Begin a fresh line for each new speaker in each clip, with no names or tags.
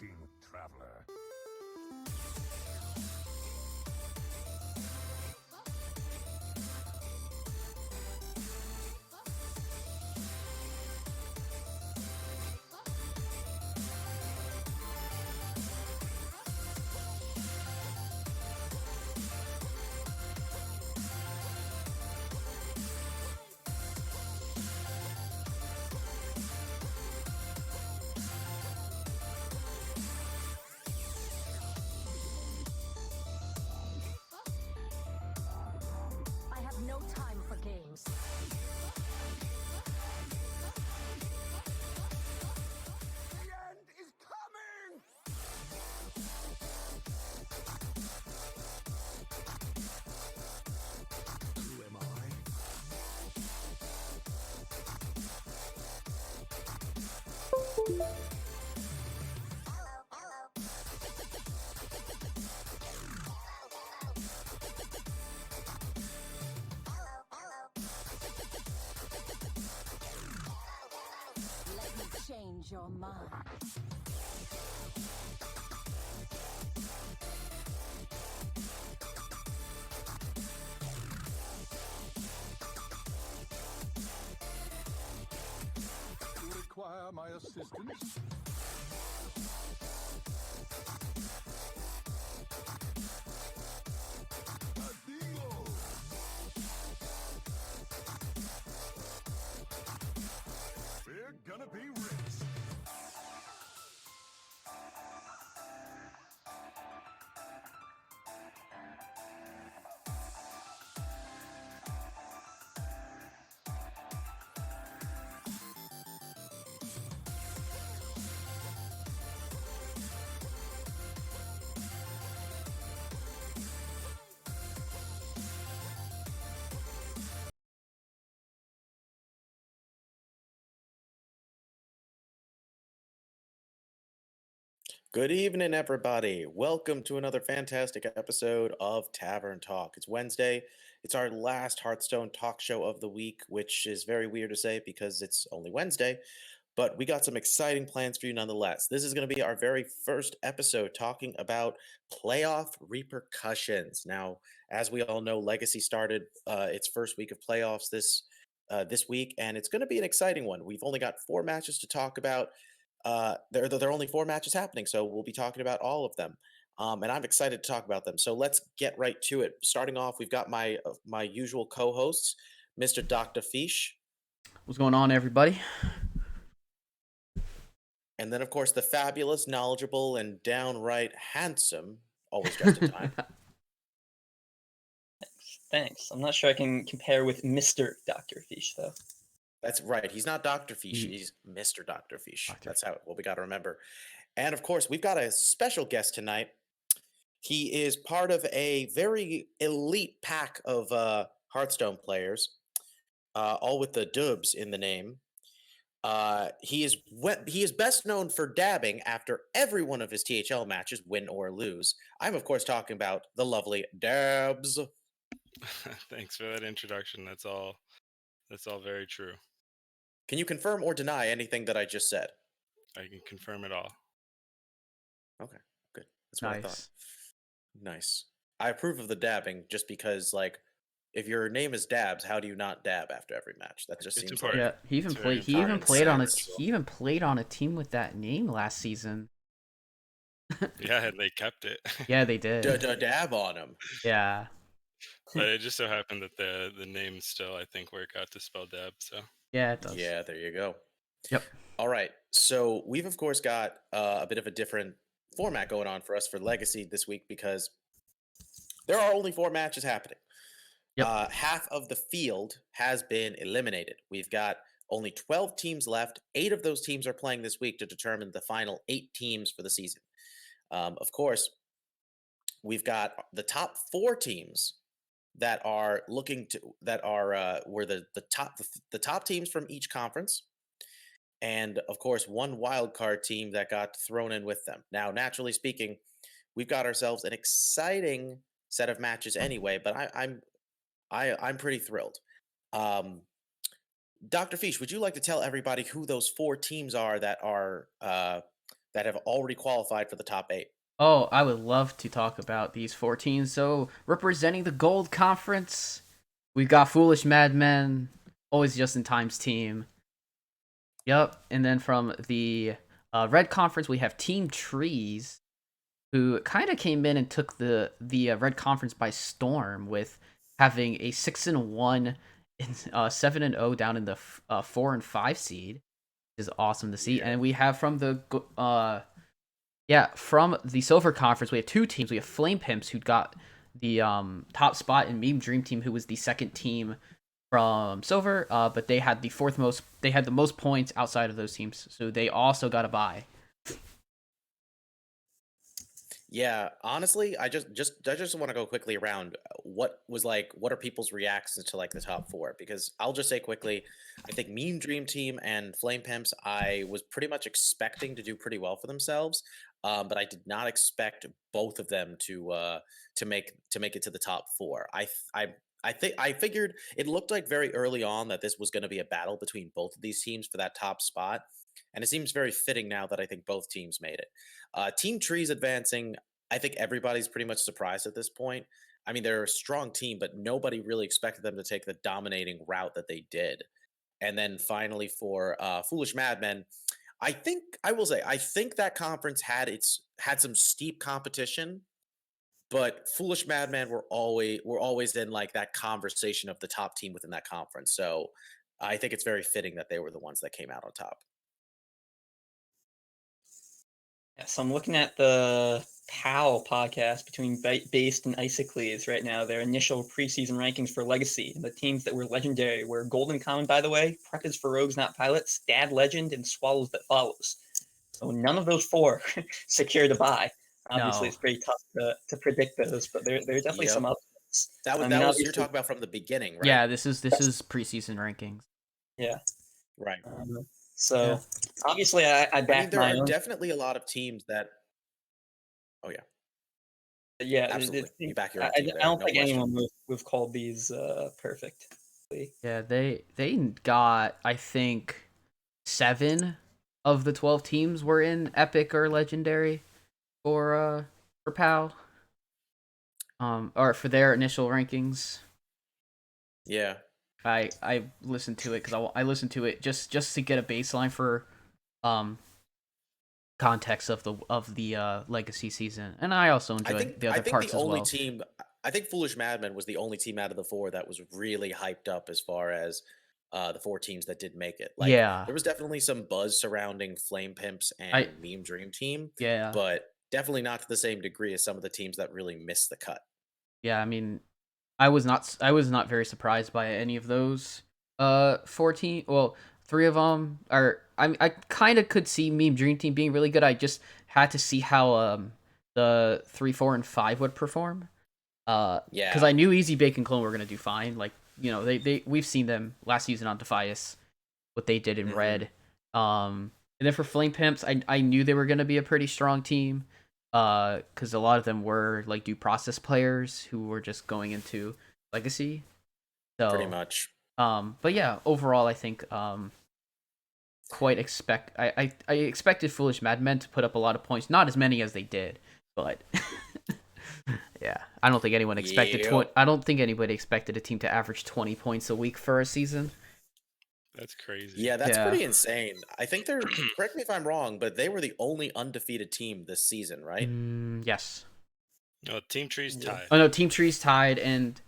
Greeting, traveler.
I have no time for games.
The end is coming! Who am I?
Let me change your mind.
You require my assistance? A deal! We're gonna be rich!
Good evening, everybody. Welcome to another fantastic episode of Tavern Talk. It's Wednesday. It's our last Hearthstone talk show of the week, which is very weird to say because it's only Wednesday, but we got some exciting plans for you nonetheless. This is going to be our very first episode talking about playoff repercussions. Now, as we all know, Legacy started its first week of playoffs this week, and it's going to be an exciting one. We've only got 4 matches to talk about. There are only 4 matches happening, so we'll be talking about all of them. And I'm excited to talk about them. So let's get right to it. Starting off, we've got my usual co-hosts, Mr. Dr. Fish,
What's going on, everybody?
and then of course the fabulous, knowledgeable, and downright handsome, always just in time,
Thanks. I'm not sure I can compare with Mr. Dr. Fish, though.
That's right. He's not Dr. Fish.
He-
He's Mr. Dr. Fish.
Dr.
That's what we got to remember. And of course, we've got a special guest tonight. He is part of a very elite pack of Hearthstone players, all with the dubs in the name. He is best known for dabbing after every one of his THL matches, win or lose. I'm of course talking about the lovely Dabs.
Thanks for that introduction. That's all very true.
Can you confirm or deny anything that I just said?
I can confirm it all.
Okay, good. That's what I thought.
Nice.
Nice. I approve of the dabbing just because, like, if your name is Dabs, how do you not dab after every match? That just
It's
seems
important.
like
Yeah, he even
It's very
played. He even
important.
played on a.
Savage.
He even played on a team with that name last season.
Yeah, and they kept it.
Yeah, they did.
dab on him.
Yeah.
But it just so happened that the names still, I think, work out to spell Deb. So
Yeah, it does.
Yeah, there you go.
Yep.
All right. So we've of course got a bit of a different format going on for us for Legacy this week because there are only 4 matches happening.
Yep.
Half of the field has been eliminated. We've got only 12 teams left. 8 of those teams are playing this week to determine the final 8 teams for the season. Of course, we've got the top 4 teams that are were the top teams from each conference, and of course 1 wild card team that got thrown in with them. Now, naturally speaking, we've got ourselves an exciting set of matches anyway, but I'm pretty thrilled. Dr. Fish, would you like to tell everybody who those 4 teams are that are that have already qualified for the top 8.
Oh, I would love to talk about these 14. So, representing the Gold Conference, we've got Foolish Madmen, always just in time's team. Yep. And then from the Red Conference, we have Team Trees, who kind of came in and took the Red Conference by storm with having a 6-1 and 7-0 down in the 4 and 5 seed, which is awesome to see.
Yeah.
And we have from the from the Silver Conference, we have 2 teams. We have Flame Pimps, who got the top spot, and Meme Dream Team, who was the second team from Silver. But they had the most points outside of those teams, so they also got a bye.
Yeah, honestly, I just want to go quickly around what are people's reactions to like the top 4, because I'll just say quickly, I think Meme Dream Team and Flame Pimps, I was pretty much expecting to do pretty well for themselves, but I did not expect both of them to make it to the top 4. I figured it looked like very early on that this was going to be a battle between both of these teams for that top spot, and it seems very fitting now that I think both teams made it. Team Trees advancing, I think everybody's pretty much surprised at this point. I mean, they're a strong team, but nobody really expected them to take the dominating route that they did. And then finally for Foolish Madmen, I think that conference had some steep competition, but Foolish Madmen were always in like that conversation of the top team within that conference. So I think it's very fitting that they were the ones that came out on top.
Yeah, so I'm looking at the PAL podcast between Based and Isocles right now, their initial preseason rankings for Legacy. The teams that were legendary were Golden Common, by the way, Prep is for Rogues Not Pilots, Dad Legend, and Swallows That Follows. So none of those 4 secured a bye. Obviously,
No.
it's pretty tough to predict those, but there are definitely some
Yep.
upsets.
That was
I mean,
you're
obviously,
talking about from the beginning, right?
Yeah, this is preseason rankings.
yeah.
Right.
So
Yeah.
obviously, I
I mean,
back
there
my
are
own.
definitely a lot of teams that. Oh yeah,
Yeah,
absolutely. You back your
I,
own
I
team there,
don't
no
think
question.
anyone would have called these perfect.
Yeah, they got, I think, 7 of the 12 teams were in Epic or Legendary for PAL. Or for their initial rankings.
Yeah.
I listened to it because I listened to it just to get a baseline for context of the Legacy season, and I also enjoyed the
I
other
think
parts
the
as
only
well.
team. I think Foolish Madmen was the only team out of the 4 that was really hyped up as far as the 4 teams that did make it. Like
Yeah,
there was definitely some buzz surrounding Flame Pimps
I
and Meme Dream Team,
yeah
but definitely not to the same degree as some of the teams that really missed the cut.
yeah. I mean, I was not very surprised by any of those 14. Well, 3 of them are. I kind of could see Meme Dream Team being really good. I just had to see how the 3, 4, and 5 would perform. Because
Yeah.
I knew Easy Bake and Clone were gonna do fine. Like, we've seen them last season on Defias, what they did in
Mhm.
Red. And then for Flame Pimps, I knew they were gonna be a pretty strong team. Because a lot of them were like due process players who were just going into Legacy.
Pretty
So,
much.
but yeah, overall, I think I expected Foolish Madmen to put up a lot of points, not as many as they did, but yeah, I don't think anyone expected
Yep.
I don't think anybody expected a team to average 20 points a week for a season.
That's crazy.
Yeah, that's
Yeah.
pretty insane. I think they're, correct me if I'm wrong, but they were the only undefeated team this season, right?
Yes.
No, Team Tree's
Yeah.
tied.
Oh no, Team Tree's tied, and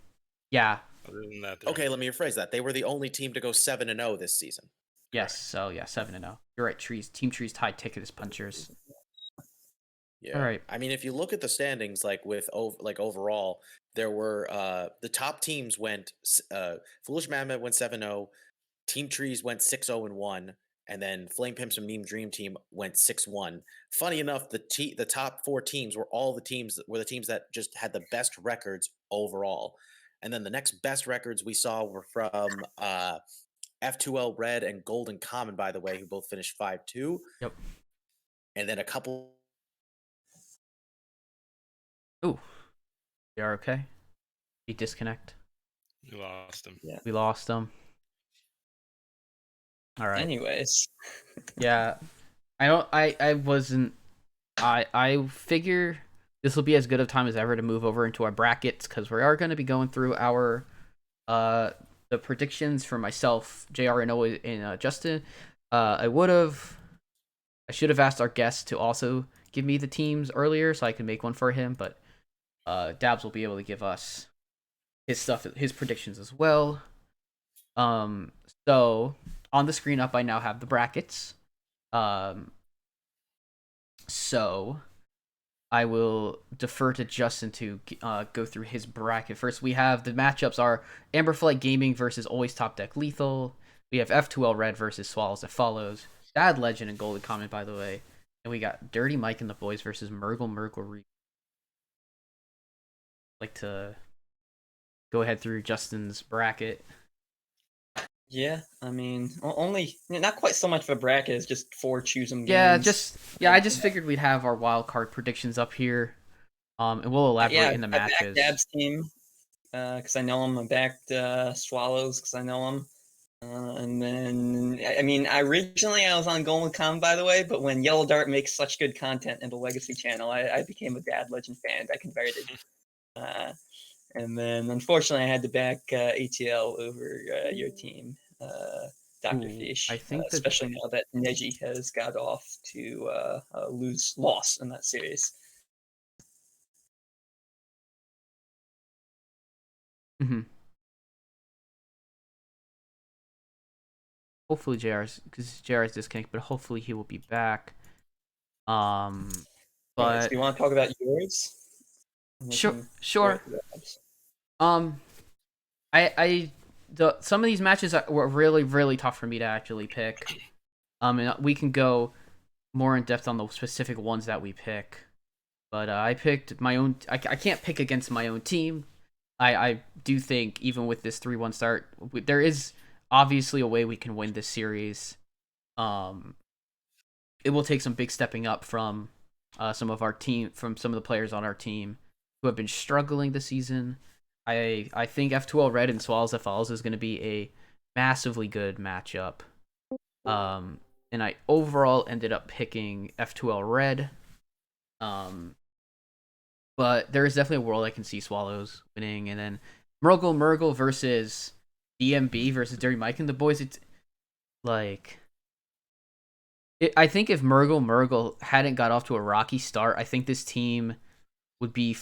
yeah,
Other than that, they're
Okay, let me rephrase that. They were the only team to go 7-0 this season.
yes.
Correct.
So yeah, 7-0. You're right. Team Tree's tied ticket as punchers.
Yeah.
All right.
I mean, if you look at the standings, like overall, there were the top teams went Foolish Mammoth went 7-0, Team Trees went 6-0-1, and then Flame Pimps and Meme Dream Team went 6-1. Funny enough, the top 4 teams were all the teams that just had the best records overall. And then the next best records we saw were from F2L Red and Golden Common, by the way, who both finished 5-2.
Yep.
And then a couple.
Ooh, you are okay? You disconnect.
You lost him.
Yeah.
We lost them. All right.
Anyways,
Yeah, I don't. I wasn't I figure this will be as good of time as ever to move over into our brackets because we are going to be going through our uh the predictions for myself, JR, and Justin. I should have asked our guest to also give me the teams earlier so I can make one for him, but Dabs will be able to give us his predictions as well. Um, so on the screen up, I now have the brackets. Um, so I will defer to Justin to go through his bracket. First, we have the matchups are Amberflight Gaming versus Always Top Deck Lethal. We have F2L Red versus Swallows That Follows. Bad Legend and Golden Comment, by the way. And we got Dirty Mike and the Boys versus Murgle Reed. Like to go ahead through Justin's bracket.
Yeah, I mean, only not quite so much of a bracket as just 4 choosing
Yeah,
games.
I just figured we'd have our wild card predictions up here. And we'll elaborate
Yeah,
in the
I backed
matches.
Dab's team because I know him. I backed Swallows because I know him. And then, I mean, I was on Golden Com, by the way, but when Yellow Dart makes such good content in the Legacy channel, I became a Bad Legend fan. I converted. And then, unfortunately, I had to back ATL over your team, Dr.
Ooh,
Fish,
I think that
especially now that Neji has got off to loss in that series.
Mhm. Hopefully JR's because JR's disconnected, but hopefully he will be back.
Yeah, so
But
you want to talk about yours? And we can
sure.
go to Dabs.
Um, some of these matches were really really tough for me to actually pick. And we can go more in depth on the specific ones that we pick. But I picked my own. I can't pick against my own team. I do think even with this 3-1 start, there is obviously a way we can win this series. It will take some big stepping up from some of the players on our team who have been struggling this season. I think F2L Red and Swallows That Follows is going to be a massively good matchup. And I overall ended up picking F2L Red. But there is definitely a world I can see Swallows winning, and then Murgle versus DMB versus Dirty Mike and the Boys. It's like I think if Murgle hadn't got off to a rocky start, I think this team would be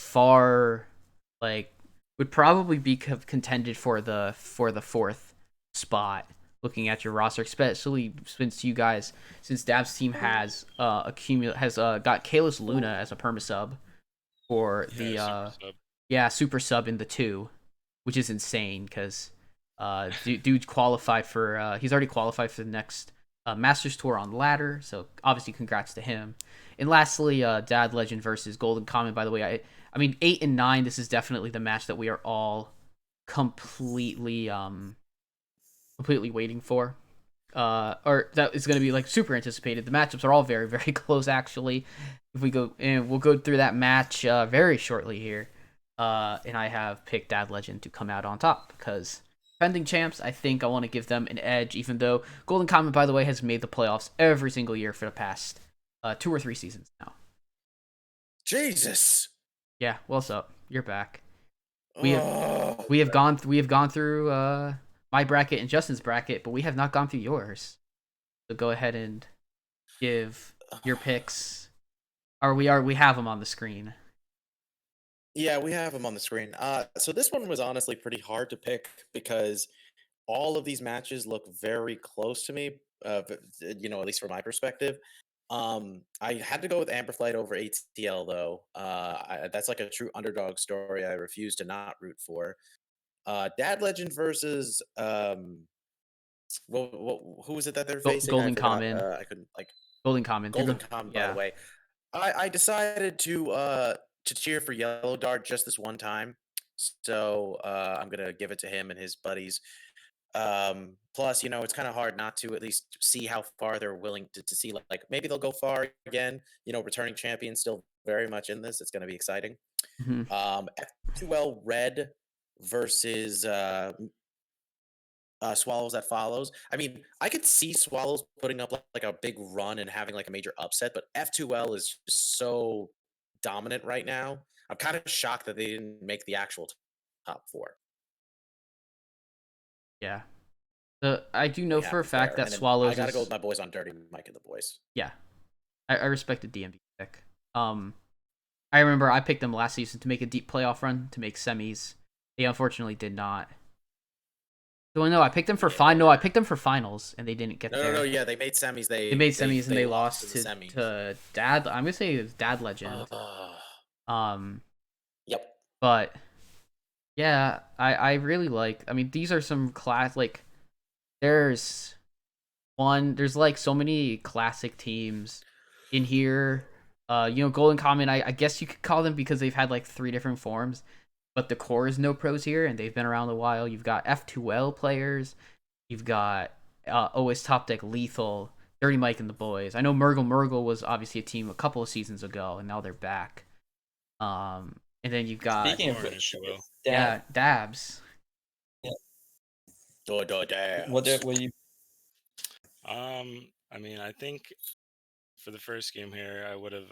would probably be contended for the fourth spot. Looking at your roster, especially since Dab's team has got Kalis Luna as a perma sub for the super sub in the 2, which is insane because dude qualified for he's already qualified for the next Masters Tour on ladder, so obviously congrats to him. And lastly, Dad Legend versus Golden Common. By the way, I mean 8 and 9. This is definitely the match that we are all completely waiting for. Or that is going to be like super anticipated. The matchups are all very very close actually. If we go and we'll go through that match very shortly here. And I have picked Dad Legend to come out on top because defending champs, I think I want to give them an edge, even though Golden Comet, by the way, has made the playoffs every single year for the past 2 or 3 seasons now.
Jesus.
Yeah, what's up? You're back. We have gone through my bracket and Justin's bracket, but we have not gone through yours. So go ahead and give your picks. Or we have them on the screen.
Yeah, we have them on the screen. So this one was honestly pretty hard to pick because all of these matches look very close to me. At least from my perspective. I had to go with Amberflight over ATL though. That's like a true underdog story. I refuse to not root for. Dad Legend versus who was it that they're facing?
Golden
I forgot.
Common.
I couldn't like
Golden Common.
Golden Common. By the way, I decided to cheer for Yellow Dart just this one time, so I'm gonna give it to him and his buddies. Plus, it's kind of hard not to at least see how far they're willing to see. Like maybe they'll go far again. Returning champion still very much in this. It's going to be exciting.
Mm-hmm.
F2L Red versus Swallows that follows. I mean, I could see Swallows putting up like a big run and having like a major upset, but F2L is just so dominant right now. I'm kind of shocked that they didn't make the actual top four.
Yeah. I do
To
know
be
for a
happy
fact
there.
that
And then I
Swallows
gotta go
is
with my boys on Dirty Mike and the boys.
yeah. I respect the DMV pick. I remember I picked them last season to make a deep playoff run to make semis. They unfortunately did not. So no, I picked them for No, I picked them for finals, and they didn't get there.
No. Yeah, they made semis.
They made semis and they
lost
lost
in the semis.
to Dad. I'm gonna say it was Dad Legend.
Yep.
But yeah, I really like. I mean, these are some class like. There's like so many classic teams in here. Golden Common, I guess you could call them because they've had like 3 different forms, but the core is no pros here and they've been around a while. You've got F2L players, you've got always top deck Lethal, Dirty Mike and the boys. I know Murgle was obviously a team a couple of seasons ago and now they're back. And then you've got
Speaking of
Warren,
which,
if you will.
Dabs.
Dabs.
what do you?
I mean, I think for the first game here, I would have.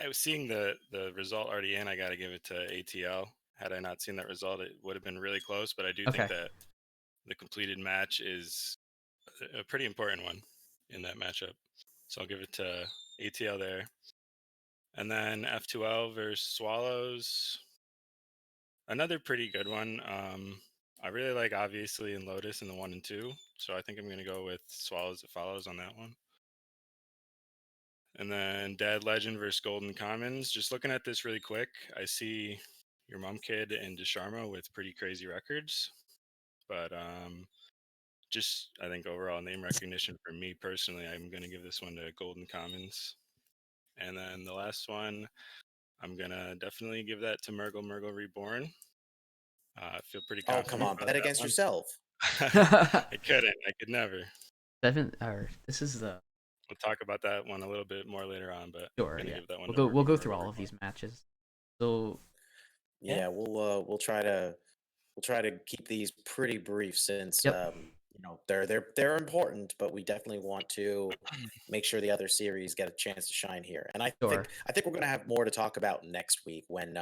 I was seeing the result already in. I got to give it to ATL. Had I not seen that result, it would have been really close. But I do
Okay.
think that the completed match is a pretty important one in that matchup. So I'll give it to ATL there. And then F2L versus Swallows. Another pretty good one. I really like obviously in Lotus in the 1 and 2. So I think I'm going to go with Swallows that follows on that one. And then Dad Legend versus Golden Commons. Just looking at this really quick, I see your mom kid and Desharma with pretty crazy records. But just I think overall name recognition for me personally, I'm going to give this one to Golden Commons. And then the last one, I'm going to definitely give that to Murgle Reborn. I feel pretty
Oh,
confident.
come on.
about
Bet
that
against
one.
yourself.
I couldn't. I could never.
This is the
We'll talk about that one a little bit more later on, but
sure.
I'm gonna
Yeah,
give that one.
we'll go through all of these matches. So
Yeah, we'll try to keep these pretty brief since
Yep.
they're important, but we definitely want to make sure the other series get a chance to shine here. And
Sure.
I think we're gonna have more to talk about next week when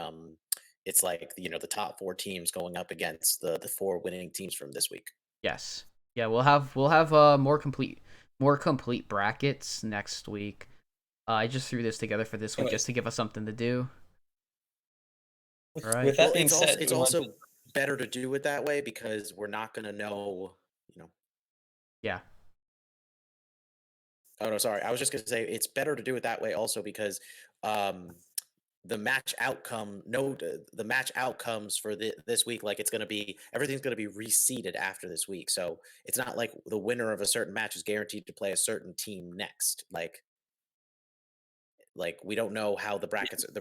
it's like the top 4 teams going up against the 4 winning teams from this week.
Yes. Yeah, we'll have more complete brackets next week. I just threw this together for this week just to give us something to do. All right.
With that
Well,
being said,
it's also better to do it that way because we're not gonna know,
Yeah.
Oh no, sorry. I was just gonna say it's better to do it that way also because the match outcomes for this week, like everything's gonna be reseeded after this week. So it's not like the winner of a certain match is guaranteed to play a certain team next. Like we don't know how the brackets are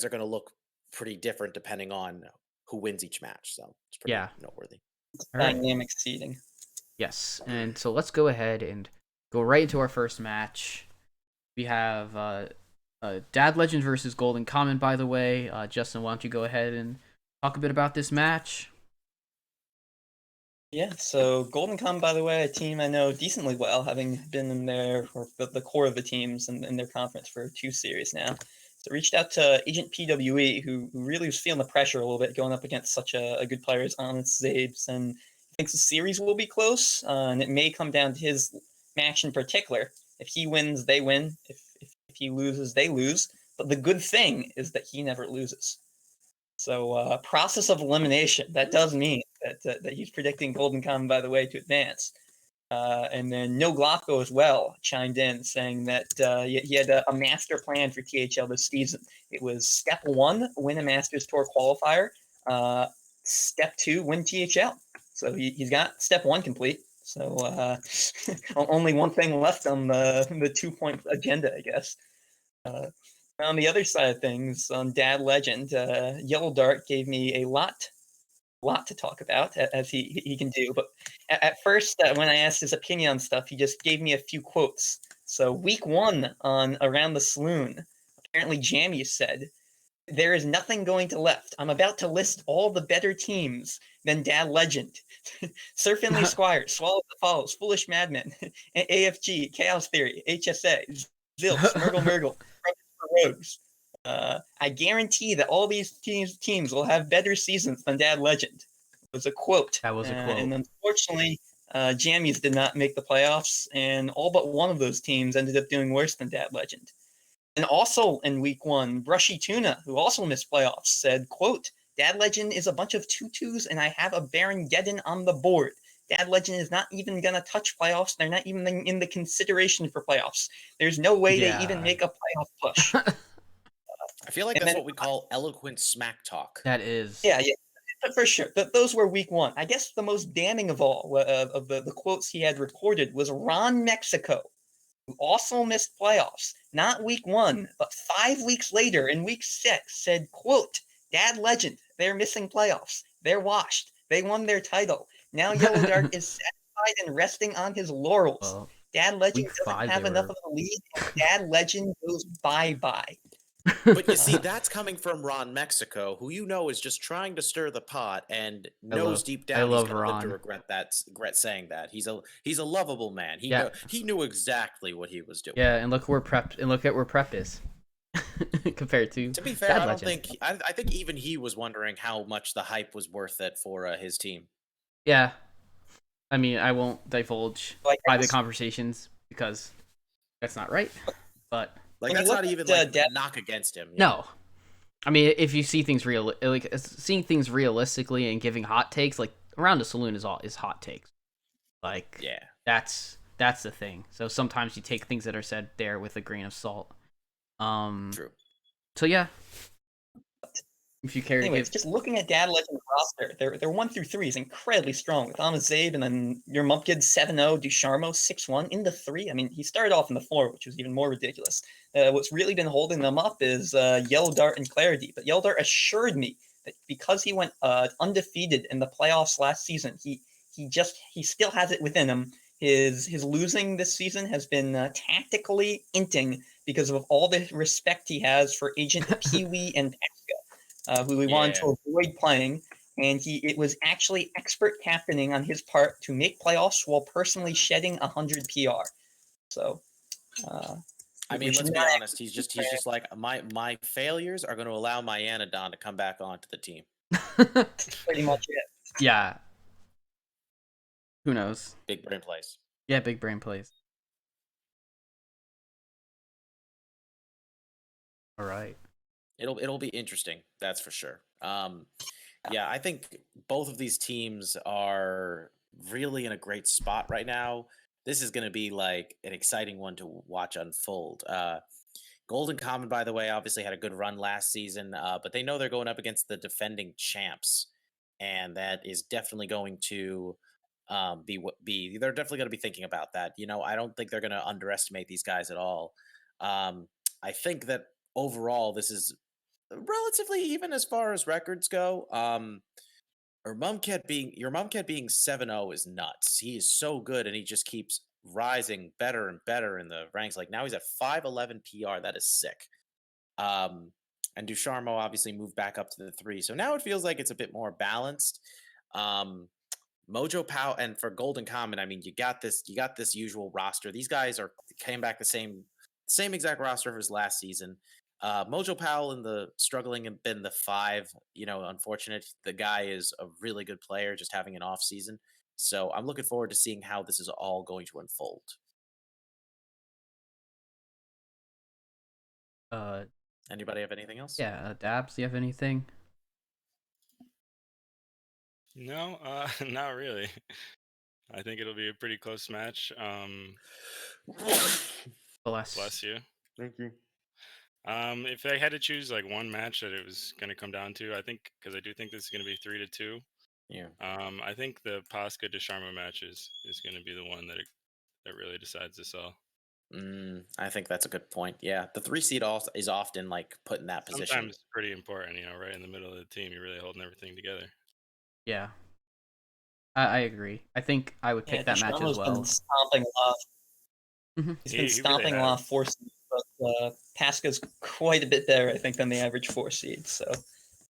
gonna look pretty different depending on who wins each match. So it's pretty noteworthy.
All right.
dynamic seeding.
Yes. And so let's go ahead and go right into our first match. We have Dad Legend versus Golden Common, by the way. Justin, why don't you go ahead and talk a bit about this match?
Yeah, so Golden Common, by the way, a team I know decently well, having been in there or the core of the teams in their conference for 2 series now. So reached out to Agent PWE, who really was feeling the pressure a little bit going up against such a good player as Honest Zabes, and thinks the series will be close, and it may come down to his match in particular. If he wins, they win. If he loses, they lose. But the good thing is that he never loses. So process of elimination. That does mean that he's predicting Golden Common, by the way, to advance. And then No Glocko as well chimed in saying that he had a master plan for THL this season. It was step 1, win a Masters Tour qualifier. Step 2, win THL. So he's got step 1 complete. So only one thing left on the 2-point agenda, I guess. On the other side of things, on Dad Legend, Yellow Dart gave me a lot to talk about, as he can do. But at first, when I asked his opinion on stuff, he just gave me a few quotes. So week 1 on Around the Saloon, apparently Jamie said, There is nothing going to left. I'm about to list all the better teams than Dad Legend. Sir Finley Squire, Swallow the Follows, Foolish Madmen, AFG, Chaos Theory, HSA, Zilch, Murgle Murgle, Rogues. I guarantee that all these teams will have better seasons than Dad Legend. It was a quote.
That was a quote.
And unfortunately, Jammies did not make the playoffs, and all but one of those teams ended up doing worse than Dad Legend. And also in week 1, Brushy Tuna, who also missed playoffs, said, quote, Dad Legend is a bunch of tutus, and I have a Baron Geddon on the board. Dad Legend is not even going to touch playoffs. They're not even in the consideration for playoffs. There's no way they even make a playoff push.
I feel like that's what we call eloquent smack talk.
That is.
Yeah, for sure. Those were week 1. I guess the most damning of all of the quotes he had recorded was Ron Mexico, who also missed playoffs, not week 1, but 5 weeks later in week 6, said, quote, Dad Legend, they're missing playoffs. They're washed. They won their title. Now Yellow Dark is satisfied and resting on his laurels.
Well,
Dad Legend
week
doesn't
5
have
they
enough
were-
of the lead, and Dad Legend goes bye-bye.
But you see, that's coming from Ron Mexico, who you know is just trying to stir the pot and knows deep down he's
love
going to live to
Ron.
regret saying that. He's a lovable man.
Yeah.
He knew exactly what he was doing.
Yeah, and look at where prep is compared to.
To be fair,
Dad
I don't
Legend.
think I think even he was wondering how much the hype was worth it for his team.
Yeah, I mean, I won't divulge
Like, I
private
just-
conversations because that's not right. But
Like
When you
that's
look
not
at,
even like
Dad-
a knock against him.
no, I mean, if you see things seeing things realistically and giving hot takes, like around the saloon is hot takes. Like,
Yeah.
that's the thing. So sometimes you take things that are said there with a grain of salt.
True.
So yeah, if you care to
Anyways,
give,
just looking at Dad Legend's roster, their 1 through 3 is incredibly strong with Amazabe and then your Mumpkid 7-0, Ducharmo 6-1 in the 3. I mean, he started off in the 4, which was even more ridiculous. What's really been holding them up is Yellow Dart and Clarity. But Yellow Dart assured me that because he went undefeated in the playoffs last season, he still has it within him. His losing this season has been tactically inting because of all the respect he has for Agent Pee-wee and Pesca, who he wanted to avoid playing. And it was actually expert captaining on his part to make playoffs while personally shedding 100 PR. So,
I mean, let's be honest. He's just like my failures are going to allow my Anodon to come back onto the team.
pretty much it.
yeah, who knows?
Big brain plays.
Yeah, big brain plays. All right.
It'll be interesting. That's for sure. Yeah, I think both of these teams are really in a great spot right now. This is going to be like an exciting one to watch unfold. Golden Common, by the way, obviously had a good run last season, but they know they're going up against the defending champs, and that is definitely going to be. They're definitely going to be thinking about that. You know, I don't think they're going to underestimate these guys at all. I think that overall, this is relatively even as far as records go. Your Mumcat being 7-0 is nuts. He is so good, and he just keeps rising better and better in the ranks. Like now he's at 511 PR. That is sick. And Ducharmo obviously moved back up to the 3. So now it feels like it's a bit more balanced. Mojo Pow, and for Golden Common, I mean, you got this usual roster. These guys came back the same exact roster as last season. Mojo Powell in the struggling and been the 5, unfortunate. The guy is a really good player, just having an off season. So I'm looking forward to seeing how this is all going to unfold. Anybody have anything else?
Yeah, Dabs, do you have anything?
No, not really. I think it'll be a pretty close match. Bless you.
Thank you.
If I had to choose like one match that it was going to come down to, I think because I do think this is going to be 3-2.
Yeah.
I think the Pasca Desharma match is going to be the one that really decides this all.
I think that's a good point. Yeah, the 3 seed is often like put in that position.
Sometimes it's pretty important, right in the middle of the team, you're really holding everything together.
Yeah, I agree. I think I would pick that match as well.
Been stomping off.
Mhm.
He's
He
been
really
stomping
has.
off, forcing but Pasca's quite a bit better, I think, than the average 4 seed. So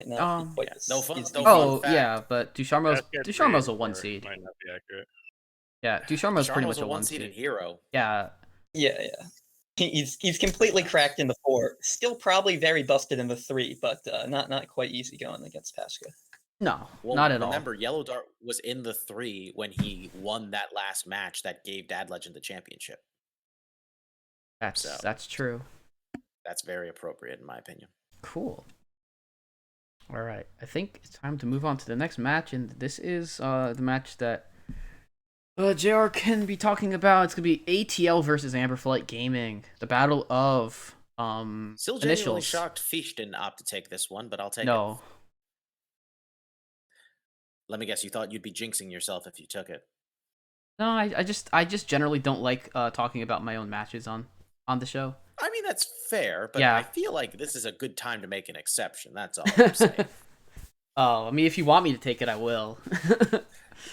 might not be quite
Yeah,
as
no fun.
easy.
No fun
Oh
fact.
yeah, but Ducharme's
Basket 3
Ducharme's a
and
1
4
seed.
might not be accurate.
Yeah, Ducharme's pretty
Sharma's
much
a
a
1
1
seed in
seed.
Hero.
Yeah,
Yeah. He's completely
Nuts.
cracked in the 4. Still probably very busted in the 3, but not quite easy going against Pasca.
no,
Well,
not at all.
remember, Yellow Dart was in the 3 when he won that last match that gave Dad Legend the championship. So
That's true.
that's very appropriate in my opinion.
Cool. All right, I think it's time to move on to the next match, and this is the match that JR can be talking about. It's gonna be ATL versus Amberflight Gaming, the battle of
Still genuinely
initials.
shocked Fish didn't opt to take this one, but I'll take it.
No,
Let me guess, you thought you'd be jinxing yourself if you took it.
no, I just generally don't like talking about my own matches on the show.
I mean, that's fair, but
Yeah.
I feel like this is a good time to make an exception. That's all I'm saying.
Oh, I mean, if you want me to take it, I will.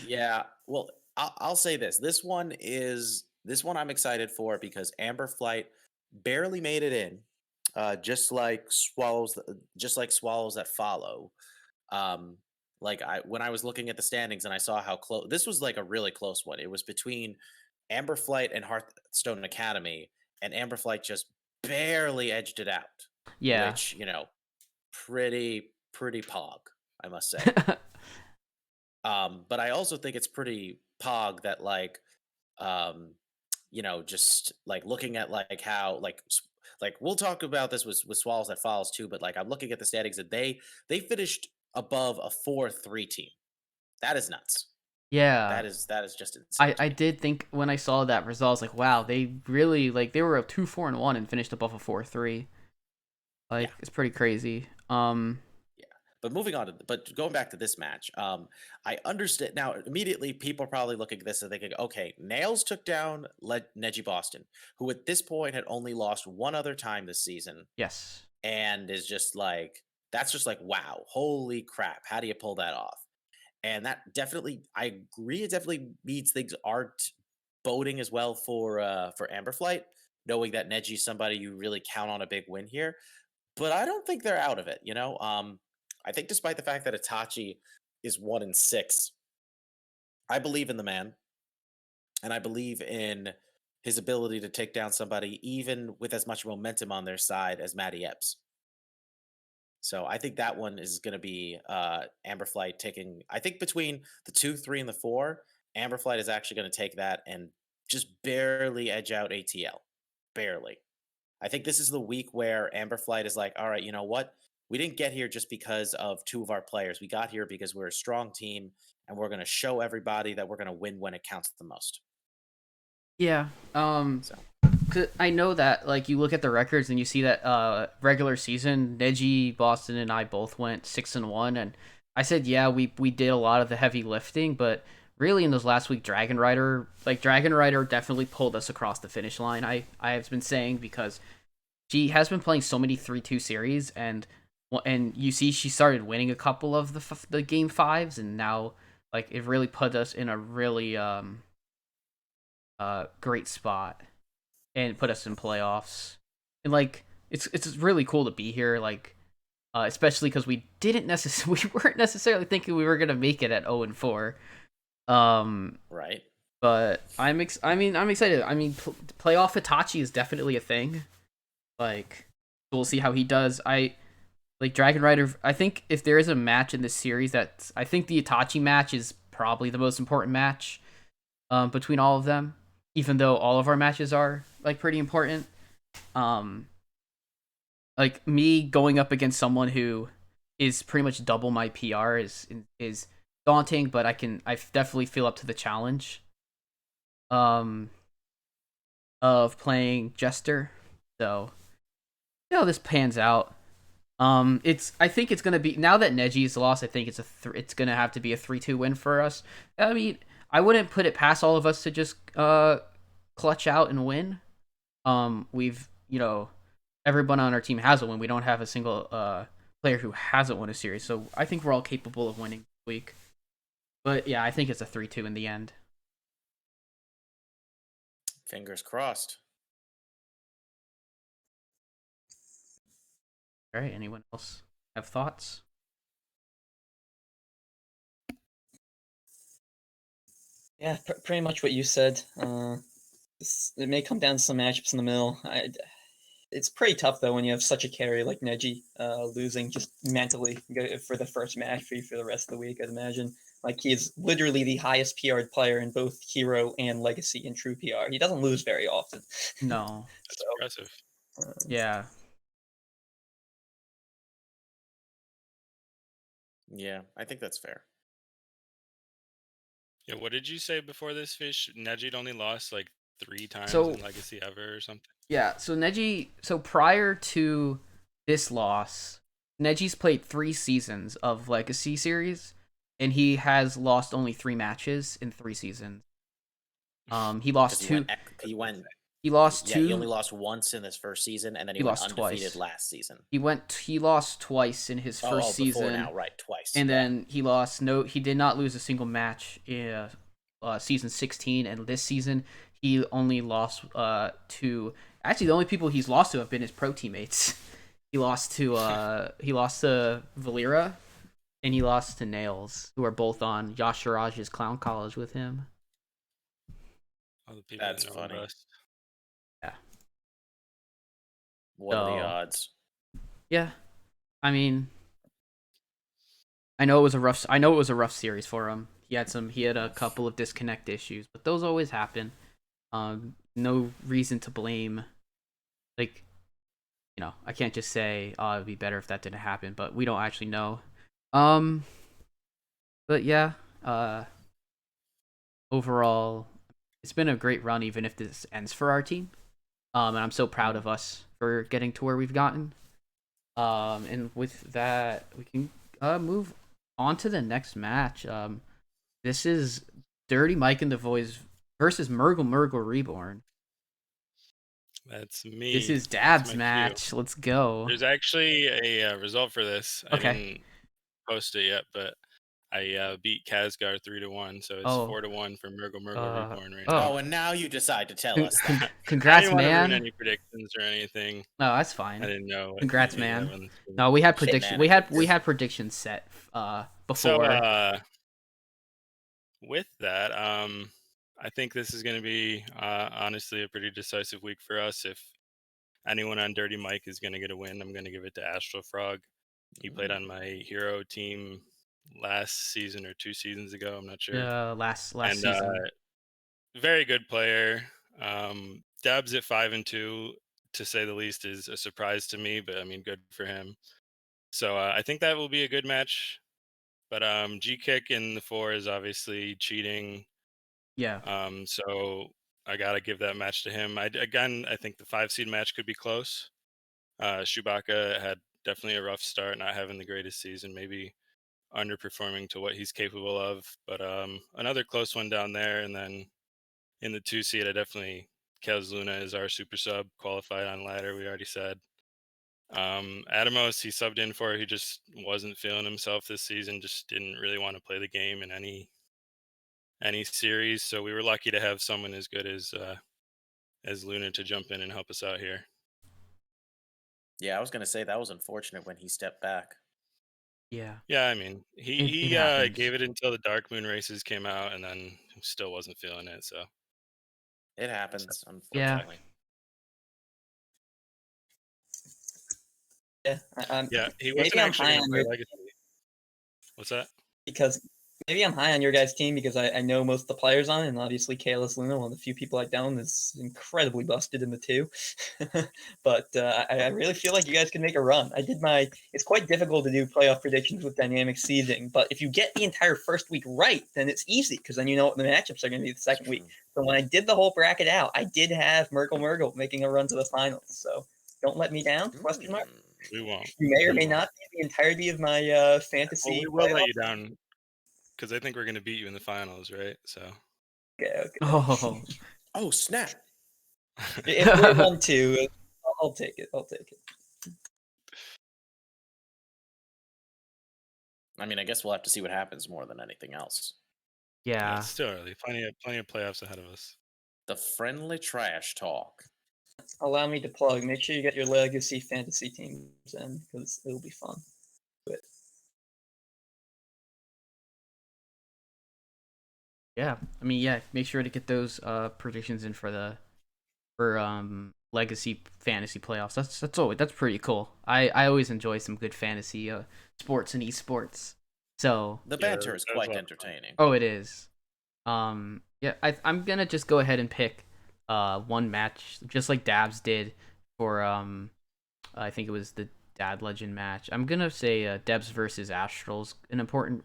Yeah, well, I'll say this. This one I'm excited for because Amber Flight barely made it in, just like swallows that follow. Like when I was looking at the standings and I saw how close this was, like a really close one. It was between Amber Flight and Hearthstone Academy, and Amber Flight just barely edged it out.
Yeah.
Which, pretty pog, I must say. But I also think it's pretty pog that just like looking at like how like we'll talk about this with Swallows that follows too, but like I'm looking at the standings and they finished above a 4-3 team. That is nuts.
Yeah.
That is just insane.
I did think when I saw that result, I was like, wow, they really they were a 2-4-1 and finished above a 4-3. Like,
Yeah.
it's pretty crazy.
But moving on but going back to this match, I understand now. Immediately, people are probably looking at this and thinking, okay, Nails took down Neji Boston, who at this point had only lost one other time this season,
Yes.
and is just like that's just like wow, holy crap, how do you pull that off? And that definitely, I agree, it definitely means things aren't boding as well for Amber Flight, knowing that Neji's somebody you really count on a big win here. But I don't think they're out of it. I think despite the fact that Itachi is 1-6, I believe in the man, and I believe in his ability to take down somebody even with as much momentum on their side as Matty Epps. So I think that one is going to be Amber Flight taking. I think between the 2, 3, and the 4, Amber Flight is actually going to take that and just barely edge out ATL. Barely. I think this is the week where Amber Flight is like, all right, you know what? We didn't get here just because of 2 of our players. We got here because we're a strong team and we're going to show everybody that we're going to win when it counts the most.
Yeah.
So
'Cause I know that like you look at the records and you see that regular season, Neji, Boston, and I both went 6-1, and I said yeah, we did a lot of the heavy lifting, but really in those last week, Dragon Rider definitely pulled us across the finish line. I have been saying because she has been playing so many 3-2 series, and you see she started winning a couple of the game 5s, and now like it really put us in a really great spot and put us in playoffs. And like it's really cool to be here, like especially because we weren't necessarily thinking we were gonna make it at 0-4.
right.
But I'm excited. I mean, playoff Itachi is definitely a thing. Like, we'll see how he does. I like Dragon Rider. I think if there is a match in this series I think the Itachi match is probably the most important match between all of them, even though all of our matches are like pretty important. Like me going up against someone who is pretty much double my PR is daunting, but I definitely feel up to the challenge of playing Jester. So see how this pans out. I think it's gonna be, now that Neji's lost, I think it's gonna have to be a 3-2 win for us. I mean, I wouldn't put it past all of us to just clutch out and win. We've everyone on our team has a win. We don't have a single player who hasn't won a series, so I think we're all capable of winning this week. But yeah, I think it's a 3-2 in the end.
Fingers crossed.
All right. Anyone else have thoughts?
Yeah, pretty much what you said. It may come down to some matchups in the middle. It's pretty tough though when you have such a carry like Neji losing just mentally for the first match for the rest of the week. I'd imagine like he is literally the highest PR'd player in both Hero and Legacy in true PR. He doesn't lose very often.
No.
That's impressive.
Yeah.
Yeah, I think that's fair.
Yeah, what did you say before this, Fish? Nejid only lost like 3 times
So-
in Legacy ever or something?
Yeah. So Neji. So prior to this loss, Neji's played 3 seasons of Legacy series, and he has lost only 3 matches in 3 seasons. He lost
'Cause
two.
He went.
He lost
Yeah,
2.
he only lost once in his first season, and then he
He
went
lost
undefeated
twice.
last season.
He lost twice in his first
before
season.
now, right? Twice.
And
yeah.
then he did not lose a single match in season 16, and this season he only lost to, actually the only people he's lost to have been his pro teammates. He lost to Valera, and he lost to Nails, who are both on Yashiraj's Clown College with him.
All the people
That's
that know him
funny.
best.
What are the
So-
odds?
Yeah, I mean, I know it was a rough series for him. He had a couple of disconnect issues, but those always happen. No reason to blame. Like, I can't just say, "Oh, it'd be better if that didn't happen," but we don't actually know. But yeah, overall, it's been a great run, even if this ends for our team. And I'm so proud of us for getting to where we've gotten. And with that, we can move on to the next match. This is Dirty Mike and the Voice versus Murgle Reborn.
That's me.
This is
That's
Dab's
my cue.
match. Let's go.
There's actually a result for this. I
Okay.
didn't post it yet, but I beat Kazgar 3-1, so it's
Oh.
4-1 for Murgle
Uh,
Reborn right
oh.
now.
Oh, and now you decide to tell
Con-
us
con-
that.
I
congrats,
didn't want to ruin
man.
any predictions or anything.
No, that's
I
fine.
didn't know.
Congrats,
you have
man.
on the screen.
No, we had
Shit,
prediction.
man.
We had predictions set before.
So with that, I think this is going to be honestly a pretty decisive week for us. If anyone on Dirty Mike is going to get a win, I'm going to give it to Astro Frog. He played on my hero team last season or 2 seasons ago. I'm not sure.
Last
And
season.
very good player. Dabs at 5-2, to say the least, is a surprise to me, but I mean, good for him. So I think that will be a good match. But G Kick in the 4 is obviously cheating.
Yeah.
So I gotta give that match to him. I think the 5 seed match could be close. Chewbacca had definitely a rough start, not having the greatest season, maybe underperforming to what he's capable of. But another close one down there, and then in the 2 seed, I definitely Kels Luna is our super sub, qualified on ladder. We already said. Adamos, he subbed in for. He just wasn't feeling himself this season. Just didn't really want to play the game in any series. So we were lucky to have someone as good as Luna to jump in and help us out here.
Yeah, I was gonna say that was unfortunate when he stepped back.
Yeah.
Yeah, I mean, he
It happens.
gave it until the Dark Moon races came out, and then still wasn't feeling it. So
It happens,
Yeah.
unfortunately.
Yeah,
yeah, he
maybe
wasn't
I'm
actually
high
going to
on
play
your
Legacy. What's that?
because maybe I'm high on your guys' team because I know most of the players on it, and obviously Kalis Luna, one of the few people I down, is incredibly busted in the 2. But I really feel like you guys can make a run. It's quite difficult to do playoff predictions with dynamic seeding, but if you get the entire first week right, then it's easy because then you know what the matchups are going to be the second week. So when I did the whole bracket out, I did have Murgle making a run to the finals. So don't let me down? Question mark.
We won't.
You may or
We
may
won't.
not be the entirety of my fantasy.
Well, we will
playoff.
let you down because I think we're going to beat you in the finals, right? So
Okay.
Oh.
Oh, snap.
If we're 1-2, I'll take it.
I mean, I guess we'll have to see what happens more than anything else.
yeah,
Yeah.
it's still early. Plenty of playoffs ahead of us.
The friendly trash talk.
Allow me to plug. Make sure you get your legacy fantasy teams in because it'll be fun. But
Yeah, I mean, yeah, make sure to get those predictions in for legacy fantasy playoffs. That's pretty cool. I always enjoy some good fantasy sports and esports. So,
The
Yeah,
banter is
that was a
quite
lot of fun.
entertaining.
oh, it is. Yeah, I'm gonna just go ahead and pick one match, just like Dabs did for I think it was the Dad Legend match. I'm gonna say Debs versus Astrals,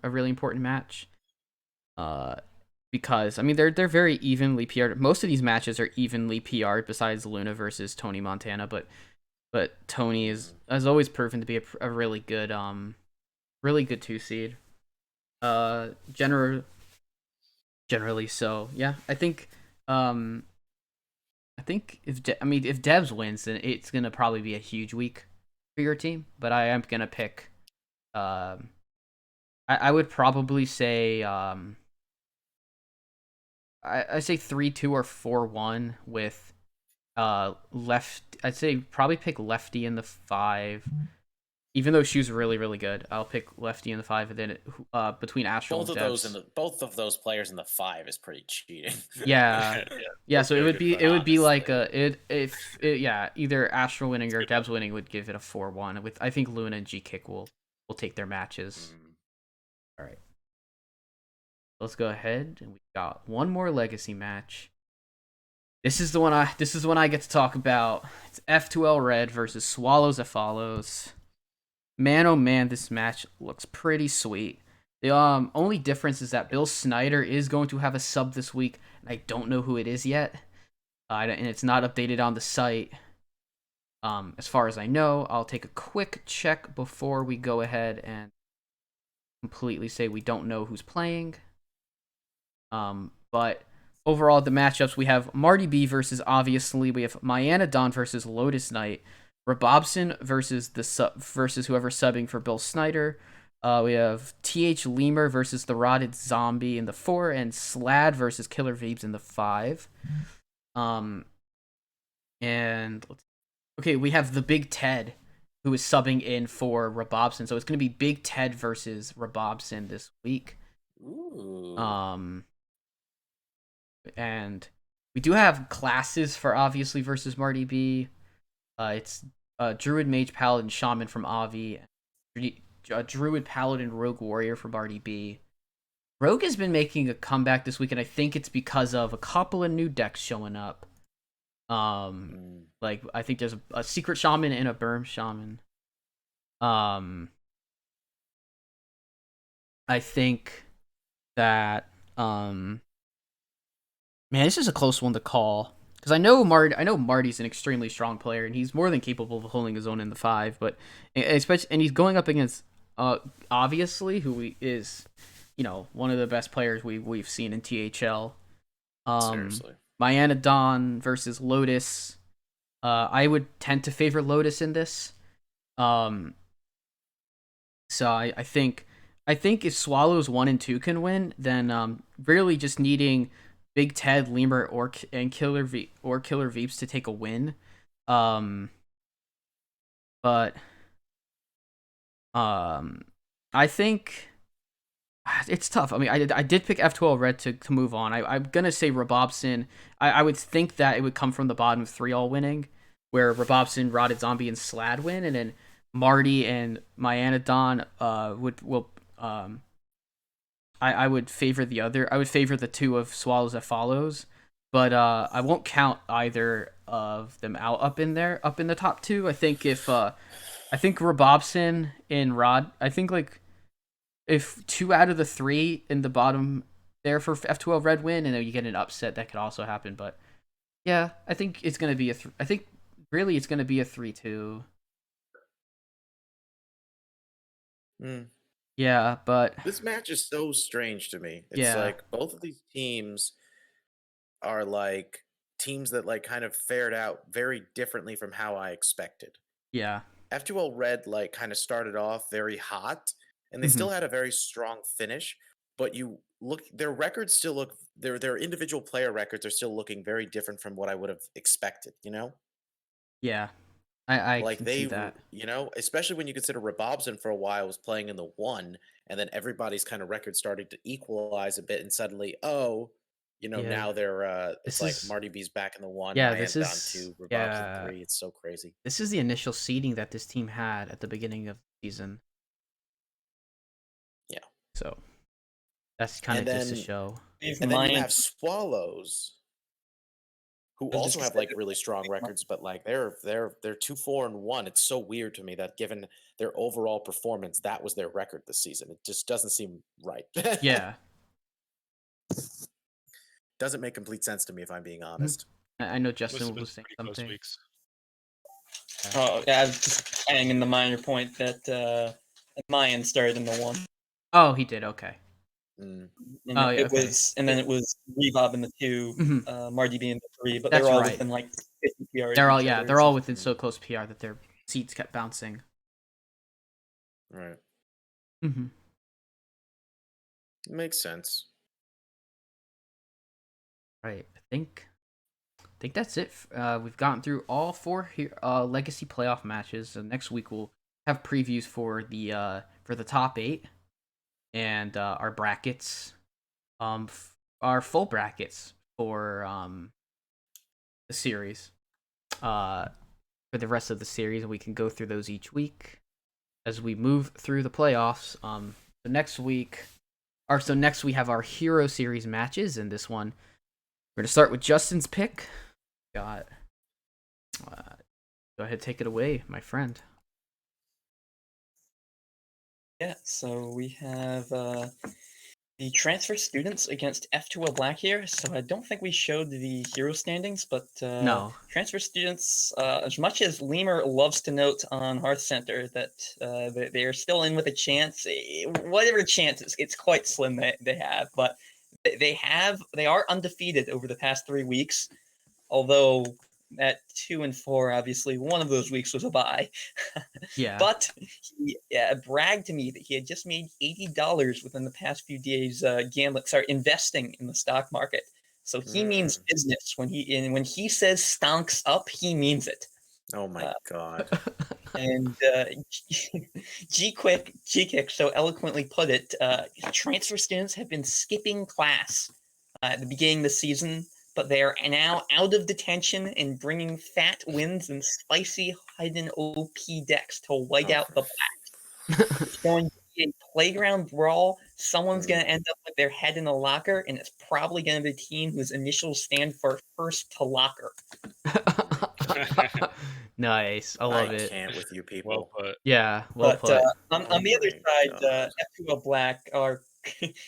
a really important match. Uh, because I mean they're very evenly PR'd. Most of these matches are evenly PR'd, besides Luna versus Tony Montana. But Tony has always proven to be a really good 2 seed. Uh, gener- generally so. Yeah, um I think if Debs wins, then it's gonna probably be a huge week for your team. But I am gonna pick. Um, I would probably say I say 3-2 or 4-1 with left. I'd say probably pick Lefty in the 5. Even though she's really good, I'll pick Lefty in the 5, and then between Astral
Both
and
of those
Debs.
both of those players in the 5 is pretty cheating.
Yeah,
Yeah,
yeah.
both
So it
very
would
good
be
fun.
it would be like
Honestly.
yeah, either Astral winning or
Good
Debs winning would give it a 4-1. With I think Luna and G Kick will take their matches.
Mm.
All right, let's go ahead, and we got one more legacy match. This is the one I get to talk about. It's F2L Red versus Swallows That Follows. Man, oh man, this match looks pretty sweet. The only difference is that Bill Snyder is going to have a sub this week, and I don't know who it is yet. And it's not updated on the site. As far as I know, I'll take a quick check before we go ahead and completely say we don't know who's playing. But overall, the matchups we have Marty B versus obviously we have Myanna Dawn versus Lotus Knight, Rabobson versus whoever's subbing for Bill Snyder. We have TH Lemur versus the Rotted Zombie in the 4, and Slad versus Killer Veebs in the 5. And okay, we have the Big Ted who is subbing in for Rabobson. So it's going to be Big Ted versus Rabobson this week.
Ooh.
And we do have classes for obviously versus Marty B. It's Druid, Mage, Paladin, Shaman from Avi, Druid, Paladin, Rogue, Warrior from Marty B. Rogue has been making a comeback this week, and I think it's because of a couple of new decks showing up. Like I think there's a Secret Shaman and a Burm Shaman. I think that man, this is a close one to call because I know Marty's an extremely strong player and he's more than capable of holding his own in the 5. But especially, and he's going up against obviously who is one of the best players we've seen in THL.
Seriously.
Myanna Dawn versus Lotus. I would tend to favor Lotus in this. So I think if Swallows 1 and 2 can win, then really just needing Big Ted, Lemur, or Killer Veeps to take a win. But I think it's tough. I mean, I did pick F12 Red to move on. I'm gonna say Rabobson. I would think that it would come from the bottom of 3 all winning, where Rabobson, Rotted Zombie, and Slad win, and then Marty and Myanna Dawn will I would favor the other. I would favor the 2 of Swallows That Follows, but I won't count either of them out up in the top 2. I think I think Rabobson and Rod. I think like if 2 out of the 3 in the bottom there for F12 Red win, and then you get an upset, that could also happen. But yeah, I think it's gonna be I think really it's gonna be a 3-2. Yeah, but
This match is so strange to me. It's
yeah,
like both of these teams are like teams that like kind of fared out very differently from how I expected.
yeah,
F2L Red like kind of started off very hot and they
Mhm.
still had a very strong finish, but you look their records still look their individual player records are still looking very different from what I would have expected, you know?
Yeah, I
Like
can see
they,
that.
especially when you consider Rabobson for a while was playing in the one, and then everybody's kind of record started to equalize a bit, and suddenly,
Yeah,
now they're it's
this
like
is
Marty B's back in the one,
yeah, this
Nyan down
is
two, Rabobson
yeah,
three. It's so crazy.
this is the initial seeding that this team had at the beginning of the season.
Yeah,
So that's kind
and
of just to
then
show.
These
and then you
Mayans,
have Swallows, who
I was just
also
gonna
have
say
like really strong records, but like they're 2-4-1. It's so weird to me that given their overall performance, that was their record this season. It just doesn't seem right.
Yeah,
Doesn't make complete sense to me if I'm being
Mhm.
honest.
I know
Must have
Justin
been
was
some
saying
pretty close
something.
weeks.
Oh, yeah, I was just adding in the minor point that Mayan started in the one,
Oh, he did. Okay.
Mm.
and
Oh, yeah.
it
Okay.
was, and then it was Rebob in the two,
Mhm.
Marty being the three, but they
That's
were all
right.
within like 50 PRs
They're
of
all
each other.
they're all
So
within so close PR that their seats kept bouncing.
Right.
Hmm.
Makes sense.
Right. I think that's it. We've gotten through all four legacy playoff matches. So next week we'll have previews for the top eight and our brackets. Our full brackets for the series. For the rest of the series, and we can go through those each week as we move through the playoffs. So next we have our Hero Series matches, and this one we're gonna start with Justin's pick. Got go ahead, take it away, my friend.
yeah, so we have the transfer students against F2L Black here. So I don't think we showed the hero standings, but
No.
transfer students, as much as Lemur loves to note on Hearth Center that they are still in with a chance, whatever chance, it's quite slim that they have, but they are undefeated over the past 3 weeks, although at 2 and 4, obviously one of those weeks was a bye.
Yeah.
But he bragged to me that he had just made $80 within the past few days investing in the stock market. So he means
Mm.
business when he says stonks up, he means it.
Oh my
Uh,
god.
and G Kick so eloquently put it: transfer students have been skipping class at the beginning of the season, but they are now out of detention and bringing fat wins and spicy hidden OP decks to white
Oh,
out the black. It's going to be a playground brawl. Someone's going to end up with their head in a locker, and it's probably going to be the team whose initials stand for first to locker.
Nice. I
I
love it.
can't with you
Well
people.
put.
Yeah. Well
But
put.
on,
Oh
on the other
my
side,
god.
F2L Black are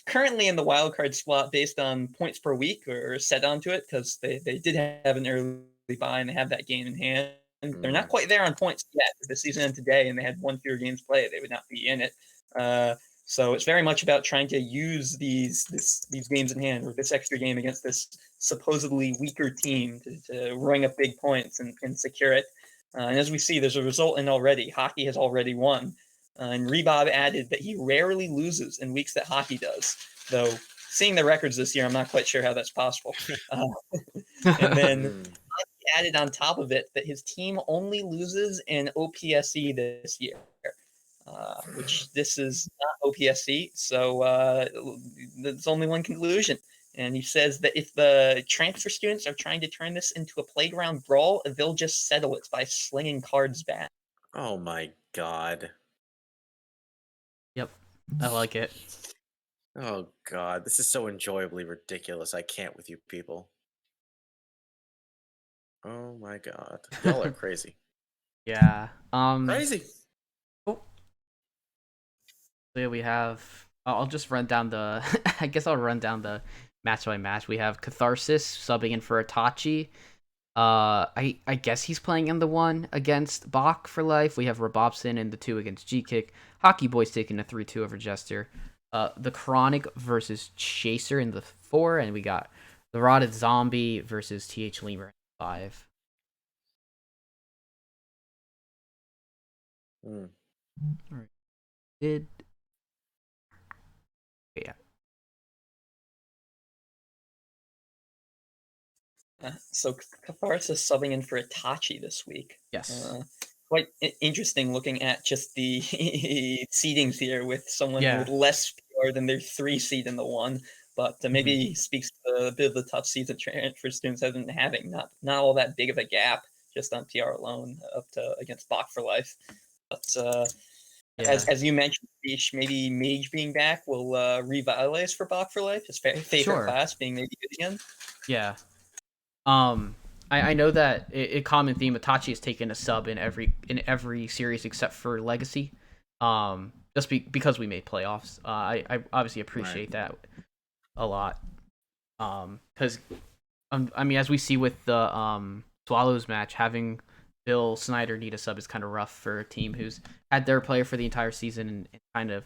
currently in the wildcard slot based on points per week or set onto it because they did have an early bye and they have that game in hand. They're not
Mm.
quite there on points yet. If the season ended today and they had one fewer games played, they would not be in it. So it's very much about trying to use these games in hand or this extra game against this supposedly weaker team to ring up big points and secure it. And as we see, there's a result in already. Hockey has already won. And Rebob added that he rarely loses in weeks that hockey does. Though seeing the records this year, I'm not quite sure how that's possible. Uh, and then
Mm.
he added on top of it that his team only loses in OPSE this year. Which this is not OPSC, so there's only one conclusion. And he says that if the transfer students are trying to turn this into a playground brawl, they'll just settle it by slinging cards back.
Oh my god.
Yep. I like it.
Oh god. This is so enjoyably ridiculous. I can't with you people. Oh my god. Y'all are crazy.
Yeah.
Crazy.
Oh, so yeah, we have. I'll just run down the. I guess I'll run down the match by match. We have Catharsis subbing in for Itachi. I guess he's playing in the one against Bach for life. We have Robobson in the 2 against G Kick. Hockey Boys taking a 3-2 over Jester. The Chronic versus Chaser in the 4, and we got the Rotted Zombie versus TH Lemur in the 5.
Mm.
All right. Did yeah.
So Catharsis is subbing in for Itachi this week.
Yes.
Quite interesting looking at just the seedings here with someone
Yeah.
with less PR than their 3 seed in the 1, but maybe speaks to a bit of the tough season transfer students have been having. Not all that big of a gap just on PR alone up to against Bach for Life. But
Yeah.
as you mentioned, Beach, maybe Mage being back will revitalize for Bach for Life. His favorite
Sure.
class being maybe good again.
Yeah. I know that a common theme Itachi has taken a sub in every series except for Legacy. Just because we made playoffs. I obviously appreciate that a lot. Because I mean, as we see with the Swallows match, having Bill Snyder need a sub is kind of rough for a team who's had their player for the entire season and kind of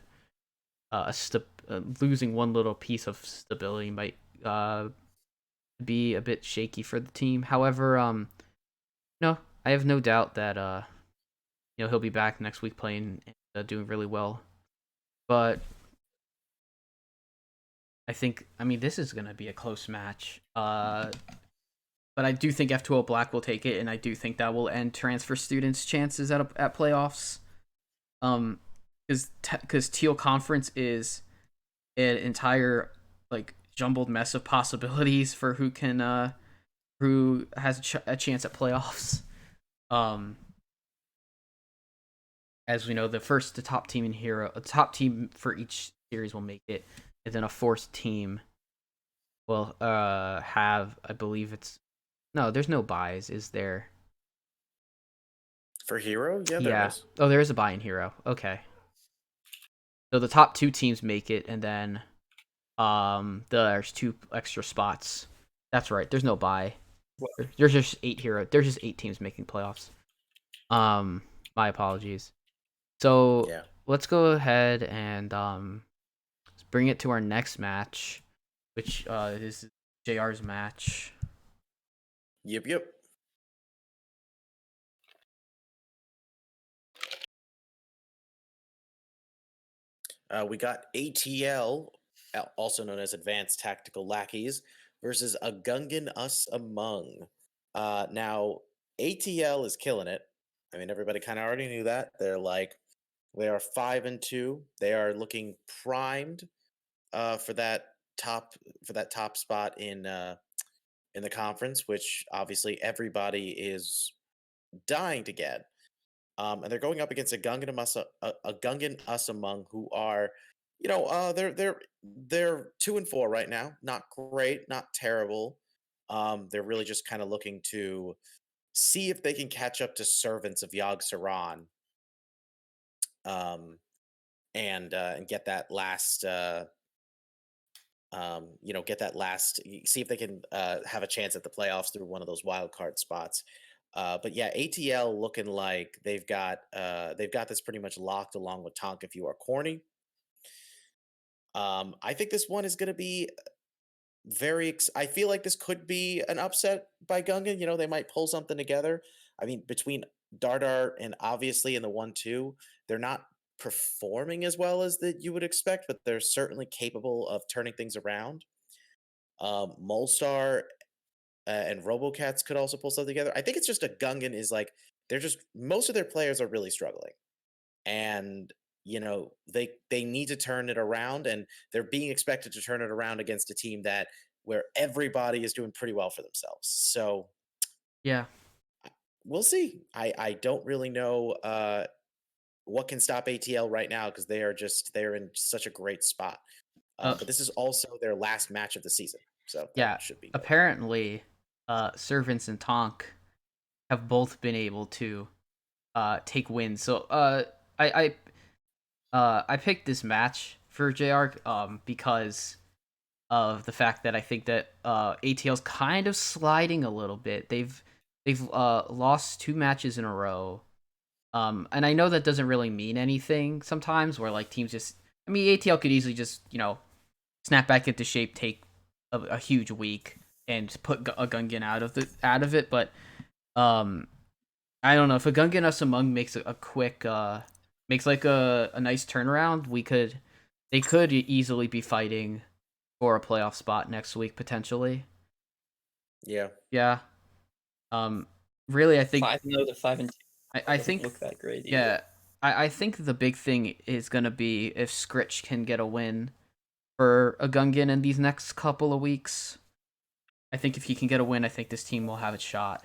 losing one little piece of stability might be a bit shaky for the team. However, no, I have no doubt that he'll be back next week playing and doing really well. But I mean this is gonna be a close match. But I do think F2O Black will take it, and I do think that will end transfer students' chances at playoffs. Because Teal Conference is an entire like jumbled mess of possibilities for who has a chance at playoffs. As we know, the top team in Hero, a top team for each series will make it, and then a fourth team will have, I believe there's no buys, is there?
For Hero? Yeah, there
Yeah.
is.
Oh, there is a buy in Hero. Okay. So the top 2 teams make it, and then there's 2 extra spots. That's right. There's no buy. There's just 8 Hero. There's just 8 teams making playoffs. My apologies. So
Yeah.
let's go ahead and bring it to our next match, which is JR's match.
Yep. We got ATL, also known as Advanced Tactical Lackeys, versus a Gungan Us Among. Now, ATL is killing it. I mean, everybody kind of already knew that. They are 5-2. They are looking primed for that top spot in the conference, which obviously everybody is dying to get. And they're going up against a Gungan Usamung, who are, they're 2-4 right now. Not great, not terrible. They're really just kind of looking to see if they can catch up to Servants of Yogg Saron, and get that last. See if they can have a chance at the playoffs through one of those wild card spots. But yeah, ATL looking like they've got this pretty much locked along with Tonk if you are corny. I think this one is going to be I feel like this could be an upset by Gungan. They might pull something together. I mean, between Dardar and obviously in the 1-2, they're not performing as well as that you would expect, but they're certainly capable of turning things around. Molstar and RoboCats could also pull something together. I think it's just a Gungan is like they're just most of their players are really struggling, and they need to turn it around, and they're being expected to turn it around against a team where everybody is doing pretty well for themselves. So
yeah,
we'll see. I don't really know what can stop ATL right now because they're in such a great spot. But this is also their last match of the season, so that should be good.
Apparently, Servants and Tonk have both been able to take wins. So I picked this match for JR because of the fact that I think that ATL's kind of sliding a little bit. They've lost 2 matches in a row. And I know that doesn't really mean anything sometimes where like teams just I mean ATL could easily just, snap back into shape, take a huge week and put a Gungan out of it, but I don't know if a Gungan Usamung makes a quick makes like a nice turnaround, they could easily be fighting for a playoff spot next week potentially.
Yeah.
Yeah. Really, I think
5-0 to 5-2
I
doesn't
think
look that great either.
yeah, I think the big thing is gonna be if Scritch can get a win for a Gungan in these next couple of weeks. I think if he can get a win, I think this team will have a shot.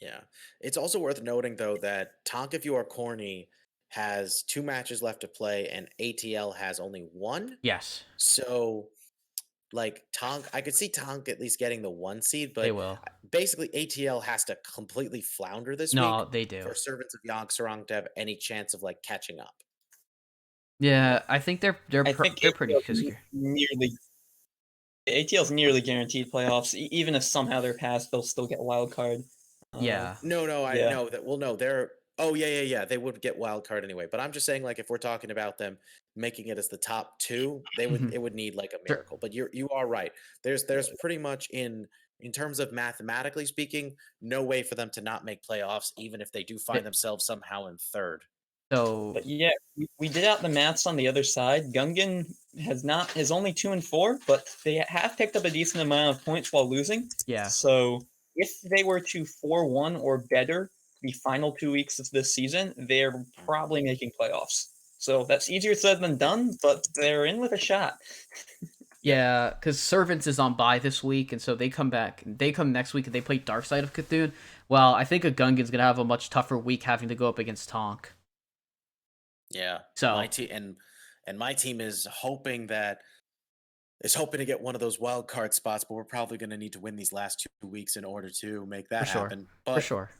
Yeah. It's also worth noting, though, that Tonk If You Are Corny has 2 matches left to play and ATL has only 1.
Yes,
So, like, Tonk, I could see Tonk at least getting the 1 seed,
they
but
will.
basically ATL has to completely flounder this
No,
week
they do.
for Servants of Yogg-Saron to have any chance of, like, catching up.
Yeah, I think
I think
they're pretty
ATL's
good.
nearly guaranteed playoffs. Even if somehow they're passed, they'll still get a wild card.
Yeah,
No, I
Yeah.
know that. Well, no, they're. Oh, yeah. They would get wild card anyway. But I'm just saying, like, if we're talking about them making it as the top 2, they would.
Mhm.
It would need like a
Sure.
miracle. But you are right. There's pretty much in terms of mathematically speaking, no way for them to not make playoffs, even if they do find themselves somehow in third.
So
But yeah, we did out the maths on the other side. Gungan is only 2-4, but they have picked up a decent amount of points while losing.
yeah,
So if they were to 4-1 or better the final 2 weeks of this season, they're probably making playoffs. So that's easier said than done, but they're in with a shot.
yeah, because Servants is on bye this week, and so they come back. They come next week and they play Dark Side of Cthulhu. Well, I think a Gungan's gonna have a much tougher week having to go up against Tonk.
Yeah,
So
my team and my team is hoping to get one of those wild card spots, but we're probably going to need to win these last 2 weeks in order to make
for
that
sure,
happen.
for
But
sure.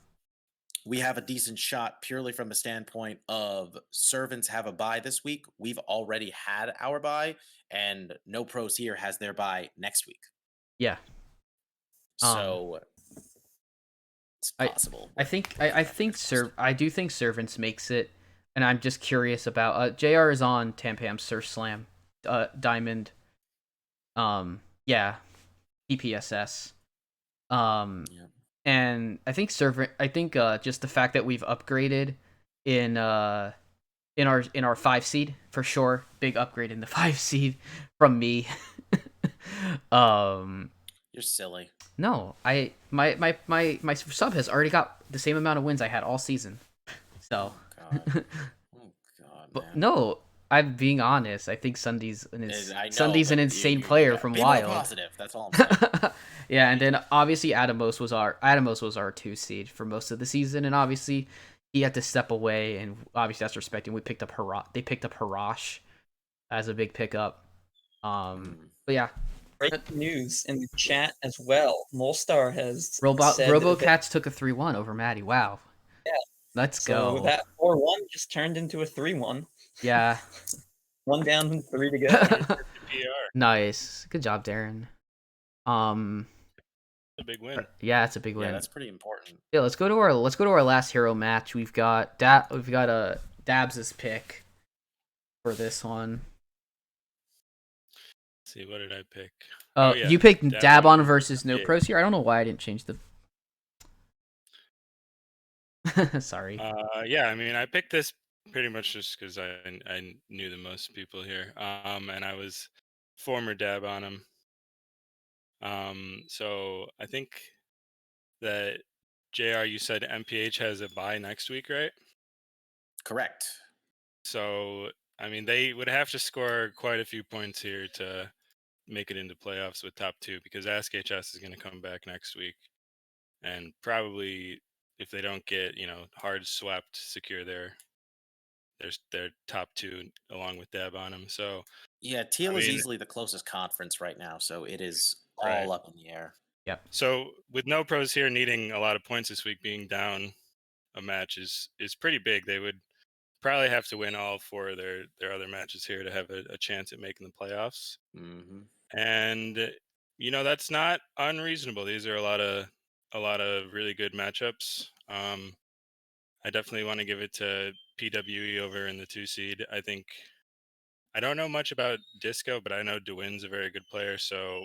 we have a decent shot purely from the standpoint of Servants have a bye this week. We've already had our bye, and No Pros here has their bye next week.
Yeah.
So it's
I
possible.
I
but
think
we'll keep
I
our
think
fingers crossed.
I do think Servants makes it, and I'm just curious about JR is on Tampam Surf Slam, Diamond, yeah, PPSS,
Yeah.
and I think just the fact that we've upgraded in in our 5 seed for sure, big upgrade in the 5 seed from me. um
You're silly.
no, my sub has already got the same amount of wins I had all season. So
God. Oh God,
but
man.
no, I'm being honest. I think
I know,
Sunday's an
but
insane player from
be more
Wild.
positive. That's all I'm saying.
Yeah, and then obviously Adamos was our 2 seed for most of the season, and obviously he had to step away, and obviously that's respecting. They picked up Harash as a big pickup. But yeah,
Breaking news in the chat as well. Molstar has said that
RoboCats took a 3-1 over Maddie. Wow,
yeah,
let's
so
go.
that 4-1 just turned into a 3-1.
Yeah,
1 down and 3 to go.
150 PR.
nice, good job, Darren.
A big win.
Yeah, it's a big win.
Yeah, that's pretty important.
Yeah, let's go to our last hero match. We've got a Dabs's pick for this one.
Let's see, what did I pick?
Yeah. You picked Dabon versus No
Yeah.
Pros here. I don't know why I didn't change the. Sorry.
Yeah, I mean, I picked this pretty much just because I knew the most people here, and I was former dab on him. So I think that JR, you said MPH has a bye next week, right?
Correct.
So I mean, they would have to score quite a few points here to make it into playoffs with top 2 because Ask HS is going to come back next week, and probably if they don't get hard swept, secure their top 2 along with Dab on them. So
Yeah, Teal
I
is
mean,
easily the closest conference right now, so it is
right.
all up in the air.
Yep.
So with No Pros here needing a lot of points this week, being down a match is pretty big. They would probably have to win all 4 of their other matches here to have a chance at making the playoffs.
Mm-hmm.
And that's not unreasonable. These are a lot of really good matchups. I definitely want to give it to PWE over in the 2 seed. I don't know much about Disco, but I know DeWin's a very good player, so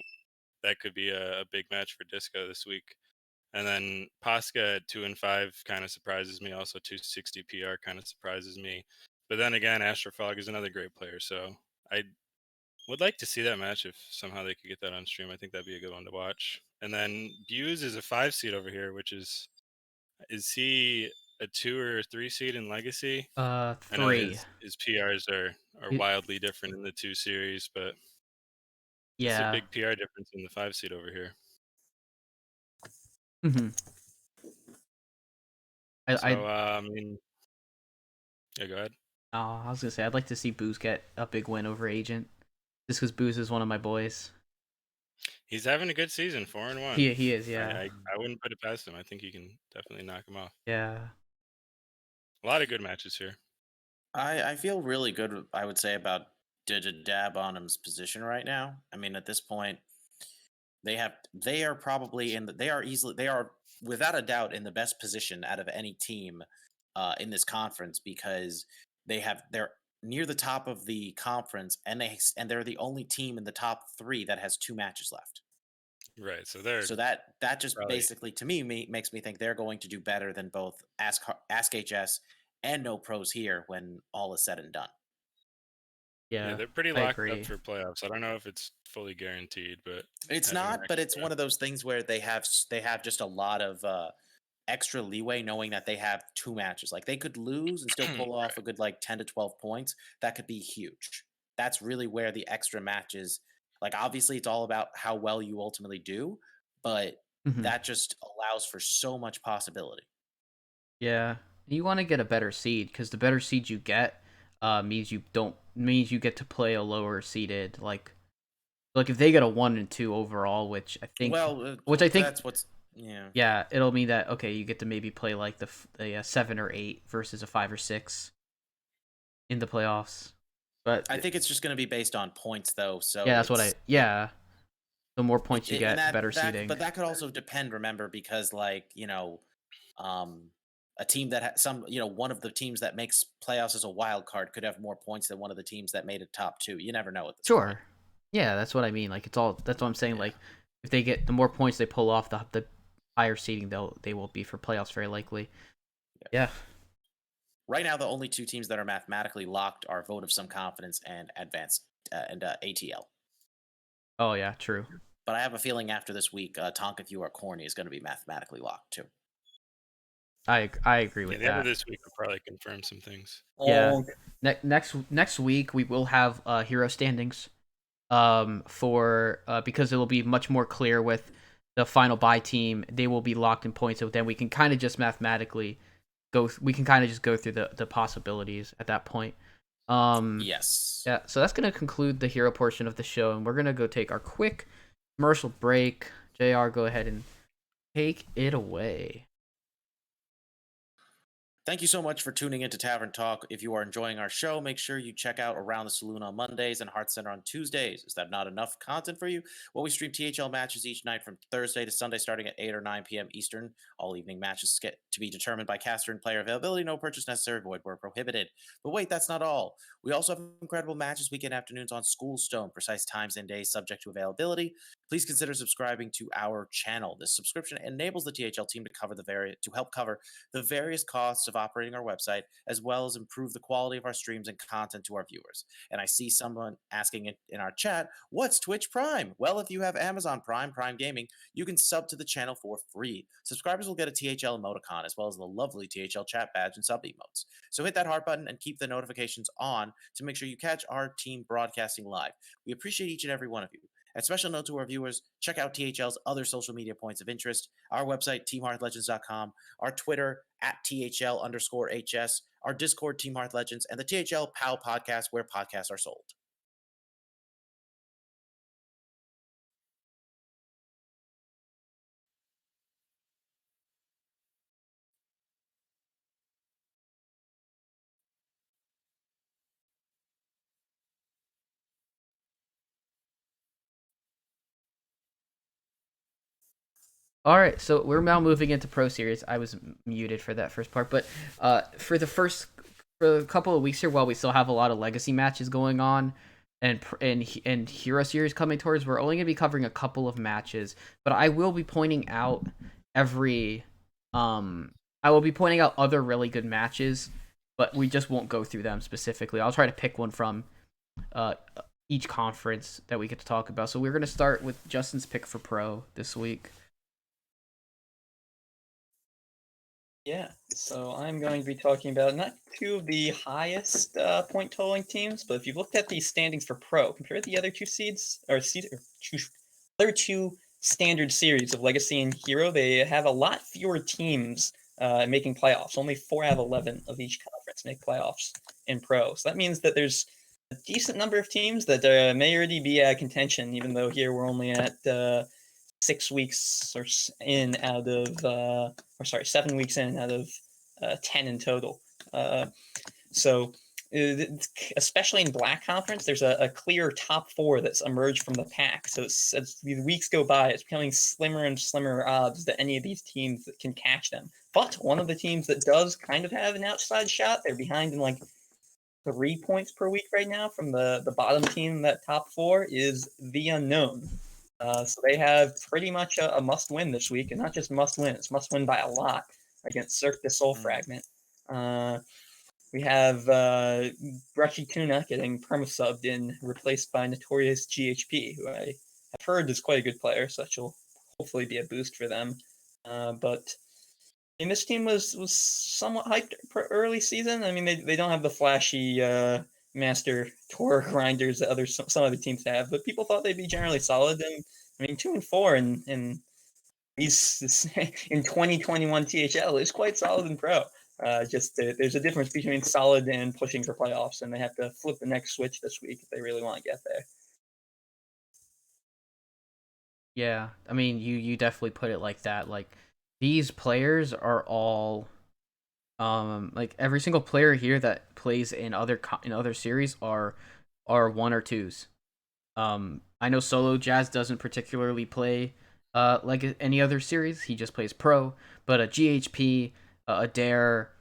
that could be a big match for Disco this week. And then Pasca at 2-5 kind of surprises me. Also 260 PR kind of surprises me. But then again, Astrofog is another great player. So Would like to see that match if somehow they could get that on stream. I think that'd be a good one to watch. And then Buse is a 5 seed over here, which is he a 2 or a 3 seed in Legacy? I know
3.
his PRs are
It-
wildly different in the 2 series, but it's a
Yeah.
big PR difference in the 5 seed over here.
hmm
So I mean, yeah, go ahead.
I was gonna say I'd like to see Booze get a big win over Agent, just because Booze is one of my boys.
He's having a good season, 4-1.
He is, yeah,
I wouldn't put it past him. I think he can definitely knock him off.
yeah.
A lot of good matches here.
I feel really good, I would say, about Dab Bonham's position right now. I mean, at this point, they are probably they are without a doubt in the best position out of any team in this conference, because they're near the top of the conference, and they're the only team in the top 3 that has 2 matches left.
Right. So they're
So that just
probably
basically, to me, makes me think they're going to do better than both Ask HS and No Pros here when all is said and done.
yeah,
Yeah,
they're pretty
I
locked
agree.
up for playoffs. I don't know if it's fully guaranteed, but
It's
having an
not, but it's
extra-
one of those things where they have just a lot of extra leeway, knowing that they have 2 matches. Like, they could lose and still pull off a good, like, 10 to 12 points. That could be huge. That's really where the extra matches, like, obviously it's all about how well you ultimately do, but
Mhm.
that just allows for so much possibility.
Yeah, you want to get a better seed because the better seed you get, means you get to play a lower seeded like if they get a 1 and 2 overall, which I think,
That's what's yeah.
yeah, it'll mean that okay, you get to maybe play like the 7 or 8 versus a 5 or 6 in the playoffs. But
I think it's just going to be based on points, though.
yeah,
So
that's what
it's
the more points you
and
get, better
that
seeding.
but that could also depend. Remember, because, like, um, a team that one of the teams that makes playoffs as a wild card could have more points than one of the teams that made it top 2. You never know at this point.
Sure. Yeah, that's what I mean. Like that's what I'm saying.
Yeah.
Like if they get the more points they pull off, the higher seeding they will be for playoffs very likely. Yeah.
Right now, the only 2 teams that are mathematically locked are Vote of Some Confidence and ATL.
Oh yeah, true.
But I have a feeling after this week, Tonk If You Are Corny is going to be mathematically locked too.
I agree
yeah,
with
the end of
that.
this week will probably confirm some things.
Yeah.
Oh,
Next week we will have hero standings. For because it will be much more clear with the final buy team. They will be locked in points, so then we can kind of just mathematically we can kind of just go through the possibilities at that point.
Yes.
Yeah, so that's gonna conclude the hero portion of the show, and we're gonna go take our quick commercial break. JR, go ahead and take it away.
Thank you so much for tuning into Tavern Talk. If you are enjoying our show, make sure you check out Around the Saloon on Mondays and Heart Center on Tuesdays. Is that not enough content for you? Well, we stream THL matches each night from Thursday to Sunday starting at 8 or 9 p.m. Eastern. All evening matches get to be determined by caster and player availability. No purchase necessary. Void where prohibited. But wait, that's not all. We also have incredible matches weekend afternoons on Schoolstone. Precise times and days subject to availability. Please consider subscribing to our channel. This subscription enables the THL team to help cover the various costs of operating our website, as well as improve the quality of our streams and content to our viewers. And I see someone asking in our chat, what's Twitch Prime? Well, if you have Amazon Prime Gaming, you can sub to the channel for free. Subscribers will get a THL emoticon, as well as the lovely THL chat badge and sub emotes. So hit that heart button and keep the notifications on to make sure you catch our team broadcasting live. We appreciate each and every one of you. A special note to our viewers, check out THL's other social media points of interest, our website, teamheartlegends.com, our Twitter, @THL_HS, our Discord, Team Hearth Legends, and the THL POW podcast, where podcasts are sold.
All right, so we're now moving into Pro Series. I was muted for that first part, but for a couple of weeks here, while we still have a lot of legacy matches going on, and Hero Series coming towards, we're only gonna be covering a couple of matches. But I will be pointing out every I will be pointing out other really good matches, but we just won't go through them specifically. I'll try to pick one from each conference that we get to talk about. So we're gonna start with Justin's pick for pro this week.
Yeah, so I'm going to be talking about not two of the highest point totaling teams, but if you looked at the standings for pro, compare the other two seeds other two standard series of Legacy and Hero, they have a lot fewer teams making playoffs. Only 4 out of 11 of each conference make playoffs in pro. So that means that there's a decent number of teams that may already be at contention, even though here we're only at 6 weeks in out of, or sorry, 7 weeks in out of 10 in total. So, especially in Black Conference, there's a clear top 4 that's emerged from the pack. So as these weeks go by, it's becoming slimmer and slimmer odds that any of these teams can catch them. But one of the teams that does kind of have an outside shot, they're behind in like 3 points per week right now from the bottom team in that top 4, is the Unknown. So they have pretty much a must-win this week, and not just must-win; it's must-win by a lot against Cirque du Soul Fragment. We have Brushy Tuna getting perma-subbed in, replaced by Notorious GHP, who I have heard is quite a good player, so that will hopefully be a boost for them. But this team was somewhat hyped for early season. I mean, they don't have the flashy master tour grinders that some other teams have, but people thought they'd be generally solid. And I mean, 2-4 in these in 2021 THL is quite solid in pro. Just there's a difference between solid and pushing for playoffs, and they have to flip the next switch this week if they really want to get there.
Yeah, I mean, you definitely put it like that. Like, these players are all, like every single player here that plays in other series are 1 or 2s. I know Solo Jazz doesn't particularly play like any other series. He just plays pro. But a GHP, Adair,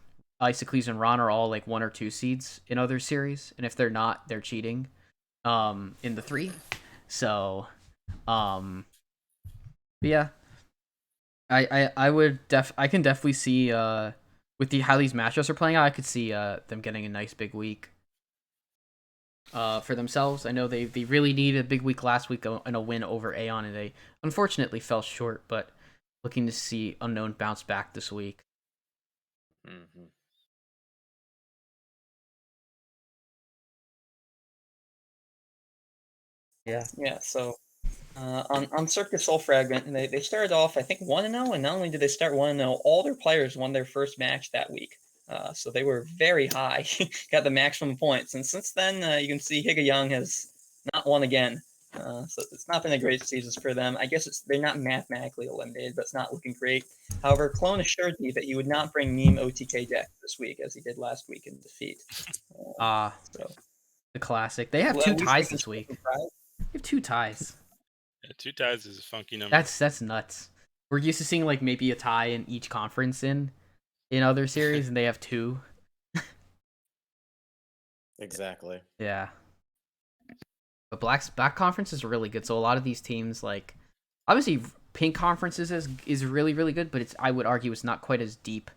Isocles, and Ron are all like 1 or 2 seeds in other series, and if they're not, they're cheating. In the 3. So, but yeah, I can definitely see with how these matchups are playing out, I could see them getting a nice big week for themselves. I know they really needed a big week last week and a win over Aeon, and they unfortunately fell short, but looking to see Unknown bounce back this week.
Mm-hmm.
Yeah. So on Cirque du Soul Fragment, and they started off, I think, 1-0, and not only did they start 1-0, all their players won their first match that week. So they were very high, got the maximum points. And since then, you can see Higa Young has not won again. So it's not been a great season for them. I guess they're not mathematically eliminated, but it's not looking great. However, Clone assured me that he would not bring meme OTK deck this week, as he did last week in defeat. So
The classic. They have
at
2
least
ties
they can
this
show
week.
some pride.
They have 2 ties.
Yeah, 2 ties is a funky number.
That's nuts. We're used to seeing like maybe a tie in each conference in other series, and they have 2.
Exactly.
Yeah. But Black Conference is really good. So a lot of these teams, like, obviously Pink Conferences is really, really good, but I would argue it's not quite as deep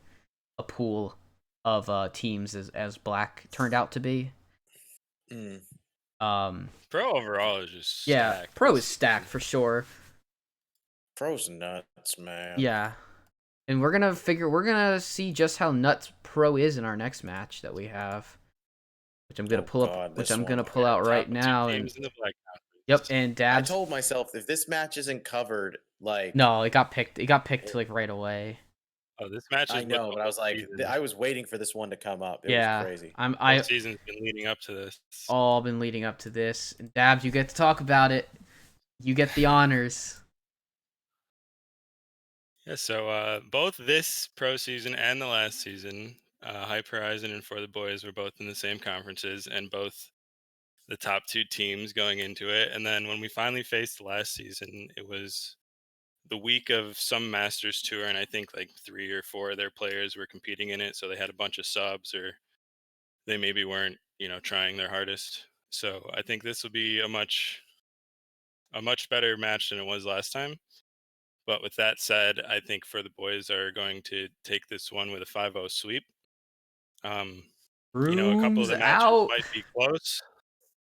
a pool of teams as Black turned out to be.
Mm.
Pro overall is just
Yeah,
stacked.
Pro is stacked for sure.
Pro's nuts, man.
Yeah. And we're gonna see just how nuts Pro is in our next match that we have, which I'm gonna pull out right
Top
now.
2
And
teams in the Black Conference.
yep, and
I
Dabs.
told myself if this match isn't covered, like
No, it got picked. It got picked like right away.
Oh, this match is
I
what
know,
the
but I was
whole
like,
season-
I was waiting for this one to come up. It
Yeah,
was crazy.
whole
I
season's been leading up to this.
all been leading up to this. And Dabs, you get to talk about it. You get the honors.
Yeah, so both this pro season and the last season, Hype Horizon and For the Boys were both in the same conferences and both the top 2 teams going into it. And then when we finally faced last season, it was the week of some Masters tour, and I think like 3 or 4 of their players were competing in it, so they had a bunch of subs, or they maybe weren't, trying their hardest. So I think this will be a much better match than it was last time. But with that said, I think For the Boys are going to take this one with a 5-0 sweep. A couple of
Rooms
the matches
out.
might be close.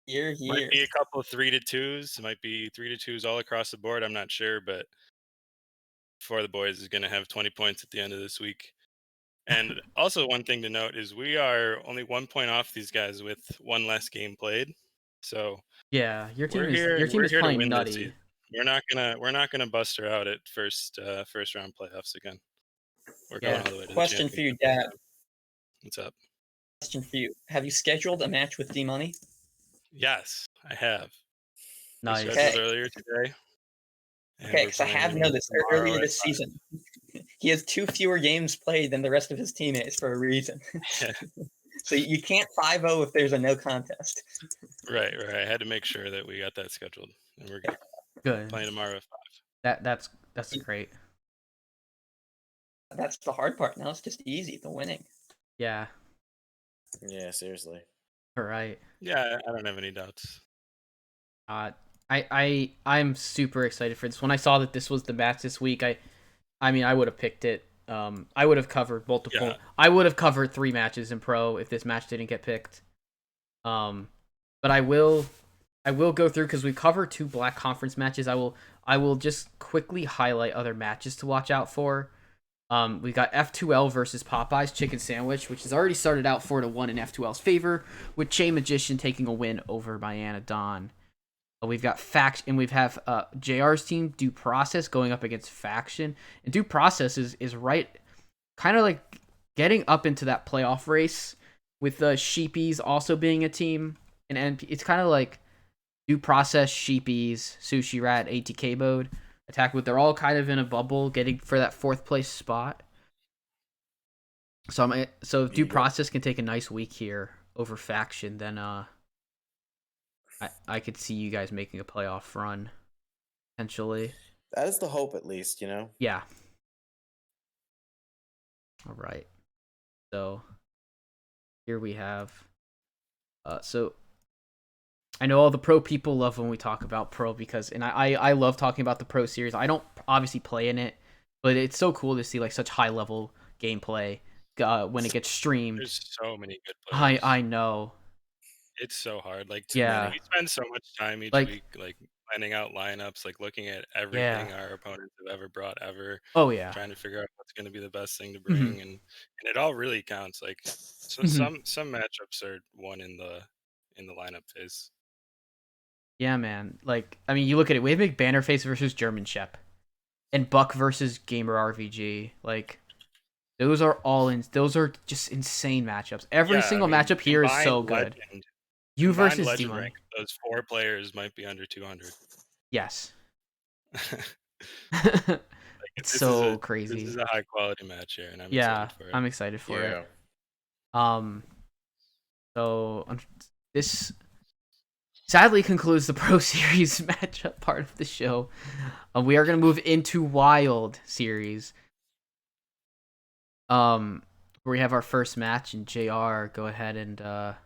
Here,
Might
here.
be a couple of 3-2s. It might be 3-2s all across the board. I'm not sure, but For the Boys is going to have 20 points at the end of this week. And also, one thing to note is we are only 1 point off these guys with one less game played. So
Yeah, your
we're
team is
here.
your team
We're
is
here to
playing
win this
nutty.
season. We're not gonna bust her out at first round playoffs again. We're
Yeah.
going all the way to the
Question for you,
championship.
Dad.
What's up?
Question for you. Have you scheduled a match with D Money?
Yes, I have. We
Nice.
scheduled
Okay.
earlier today, and
Okay,
we're
because I have
playing
noticed
tomorrow
earlier
at
this season, he has 2 fewer games played than the rest of his teammates for a reason.
5.
So you can't 5-0 if there's a no contest.
Right. I had to make sure that we got that scheduled, and we're good.
Good.
Playing tomorrow at 5.
That's great.
That's the hard part. Now it's just easy, the winning.
Yeah.
Yeah, seriously.
All right.
Yeah, I don't have any doubts.
I'm super excited for this. When I saw that this was the match this week, I mean I would have picked it. I would have covered multiple.
Yeah.
I would have covered 3 matches in pro if this match didn't get picked. But I will go through because we covered 2 Black Conference matches. I will just quickly highlight other matches to watch out for. We got F2L versus Popeye's Chicken Sandwich, which has already started out 4-1 in F2L's favor, with Che Magician taking a win over Miana Dawn. We've got Faction, and we have JR's team, Due Process, going up against Faction. And Due Process is right, kind of like getting up into that playoff race, with the Sheepies also being a team. And it's kind of like Due Process, Sheepies, Sushi Rat, ATK mode. Attack with, they're all kind of in a bubble getting for that 4th place spot. So Due Process can take a nice week here over Faction, then I could see you guys making a playoff run potentially.
That is the hope, at least, you know?
Yeah. All right. So here we have so I know all the pro people love when we talk about pro because, and I love talking about the pro series. I don't obviously play in it, but it's so cool to see like such high level gameplay when it gets streamed.
There's so many good players.
I know.
It's so hard. Like,
Yeah.
we spend so much time each
Like-
week, like planning out lineups, like looking at everything our opponents have ever brought ever,
Oh yeah.
trying to figure out what's going to be the best thing to
Mhm.
bring, and it all really counts. Like, so
Mhm.
some matchups are won in the lineup phase.
Yeah, man. Like, I mean, you look at it. We have big Bannerface versus German Shep, and Buck versus Gamer RVG. Like, those are just insane matchups. Every
Yeah,
single
I mean,
matchup here is so
combined
good.
Legend,
You
combined
versus
legend
Demon.
rank, those 4 players might be under 200.
Yes.
Like,
It's
this
so
is
crazy.
This is a high quality match here, and I'm
Yeah,
excited for it.
I'm excited for
Yeah.
it. So this sadly concludes the Pro Series matchup part of the show. We are gonna move into Wild Series. Where we have our first match, and JR, go ahead and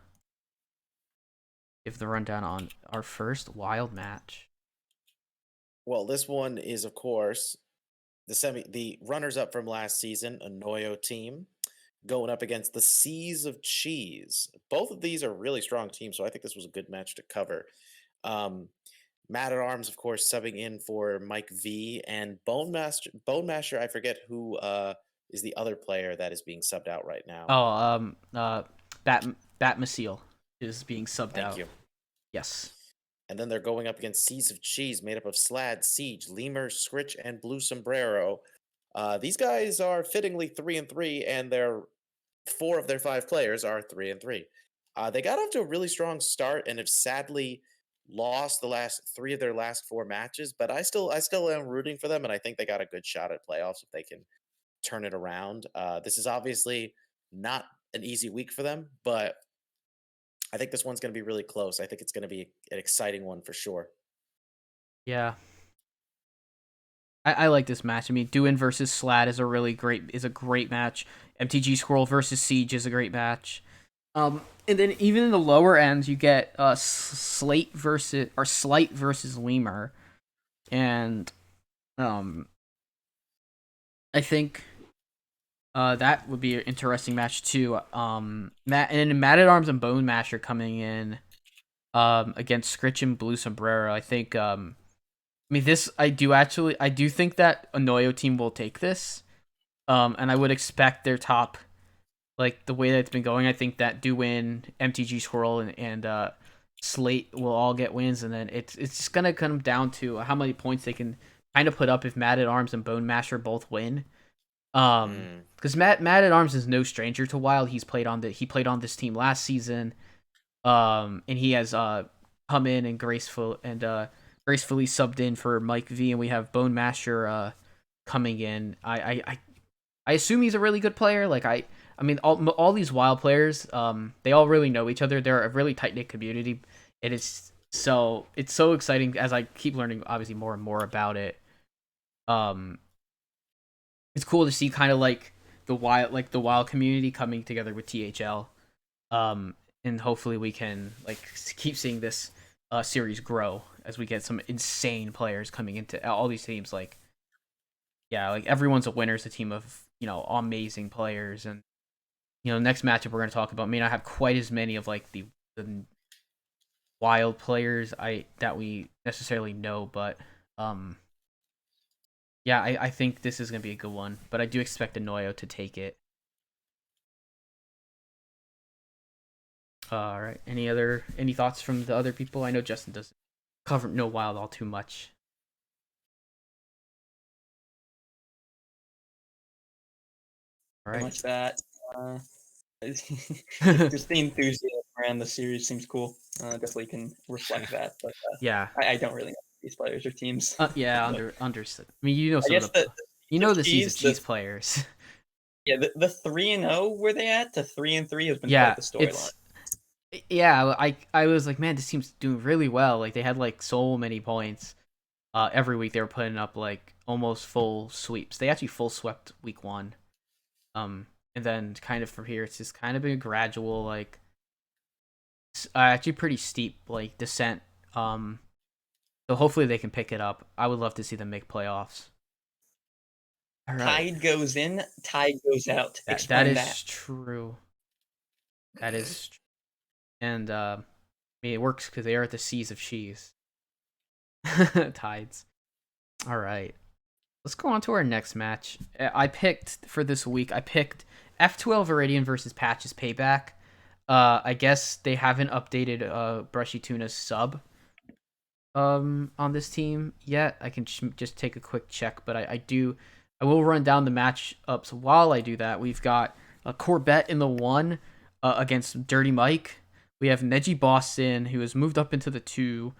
give the rundown on our first Wild match.
Well, this one is, of course, the runners-up from last season, a Noyo team, going up against the Seas of Cheese. Both of these are really strong teams, so I think this was a good match to cover. Matt at Arms, of course, subbing in for Mike V, and Bone Masher. I forget who is the other player that is being subbed out right now.
Bat Masil is being subbed
Thank
out.
you.
Yes.
And then they're going up against Seas of Cheese, made up of Slad, Siege, Lemur, Scritch, and Blue Sombrero. These guys are fittingly 3-3, and 4 of their 5 players are 3-3. They got off to a really strong start and have sadly lost the last 3 of their last 4 matches. But I still am rooting for them, and I think they got a good shot at playoffs if they can turn it around. This is obviously not an easy week for them, but I think this one's going to be really close. I think it's going to be an exciting one for sure.
Yeah. I like this match. I mean, Duin versus Slad is a great match. MTG Scroll versus Siege is a great match. And then even in the lower ends, you get Slight versus Lemur, and I think that would be an interesting match too. Matt at Arms and Bone Masher coming in. against Scritch and Blue Sombrero. I think I mean this I do think that Anoyo team will take this. And I would expect their top, like the way that it's been going, I think that Duin, MTG Squirrel, and Slate will all get wins, and then it's just gonna come down to how many points they can kind of put up if Mad at Arms and Bone Masher both win. Because Mad at Arms is no stranger to Wild. He played on this team last season, and he has come in and gracefully subbed in for Mike V, and we have Bone Masher coming in. I assume he's a really good player. Like I mean, all these Wild players, they all really know each other. They're a really tight knit community. It's so exciting as I keep learning, obviously, more and more about it. It's cool to see kind of like the Wild community coming together with THL. And hopefully we can like keep seeing this series grow as we get some insane players coming into all these teams. Like, yeah, like everyone's a winner. It's a team of amazing players, and next matchup we're going to talk about may not have quite as many of like the Wild players that we necessarily know, but yeah, I think this is going to be a good one, but I do expect Anoyo to take it. All right. Any thoughts from the other people? I know Justin doesn't know Wild all too much. All right.
Much that. Just the enthusiasm around the series seems cool. Definitely can reflect that, but
yeah,
I don't really know these players or teams.
Yeah, understood. I mean, some of the Seas of Cheese players.
Yeah, the 3-0 where they at to 3-3 has been quite the storyline.
Yeah, I was like, man, this team's doing really well. Like they had like so many points. Every week they were putting up like almost full sweeps. They actually full swept week 1. And then kind of from here, it's just kind of been a gradual, like, actually pretty steep like descent. So hopefully they can pick it up. I would love to see them make playoffs.
All right. Tide goes in, tide goes out.
That is true. That is true. And I mean, it works because they are at the Seas of Cheese. Tides. All right. Let's go on to our next match. I picked for this week, F12 Iridian versus Patches Payback. I guess they haven't updated Brushy Tuna's sub on this team yet. I can just take a quick check, but I will run down the matchups while I do that. We've got Corbett in the 1 against Dirty Mike. We have Neji Boston, who has moved up into the 2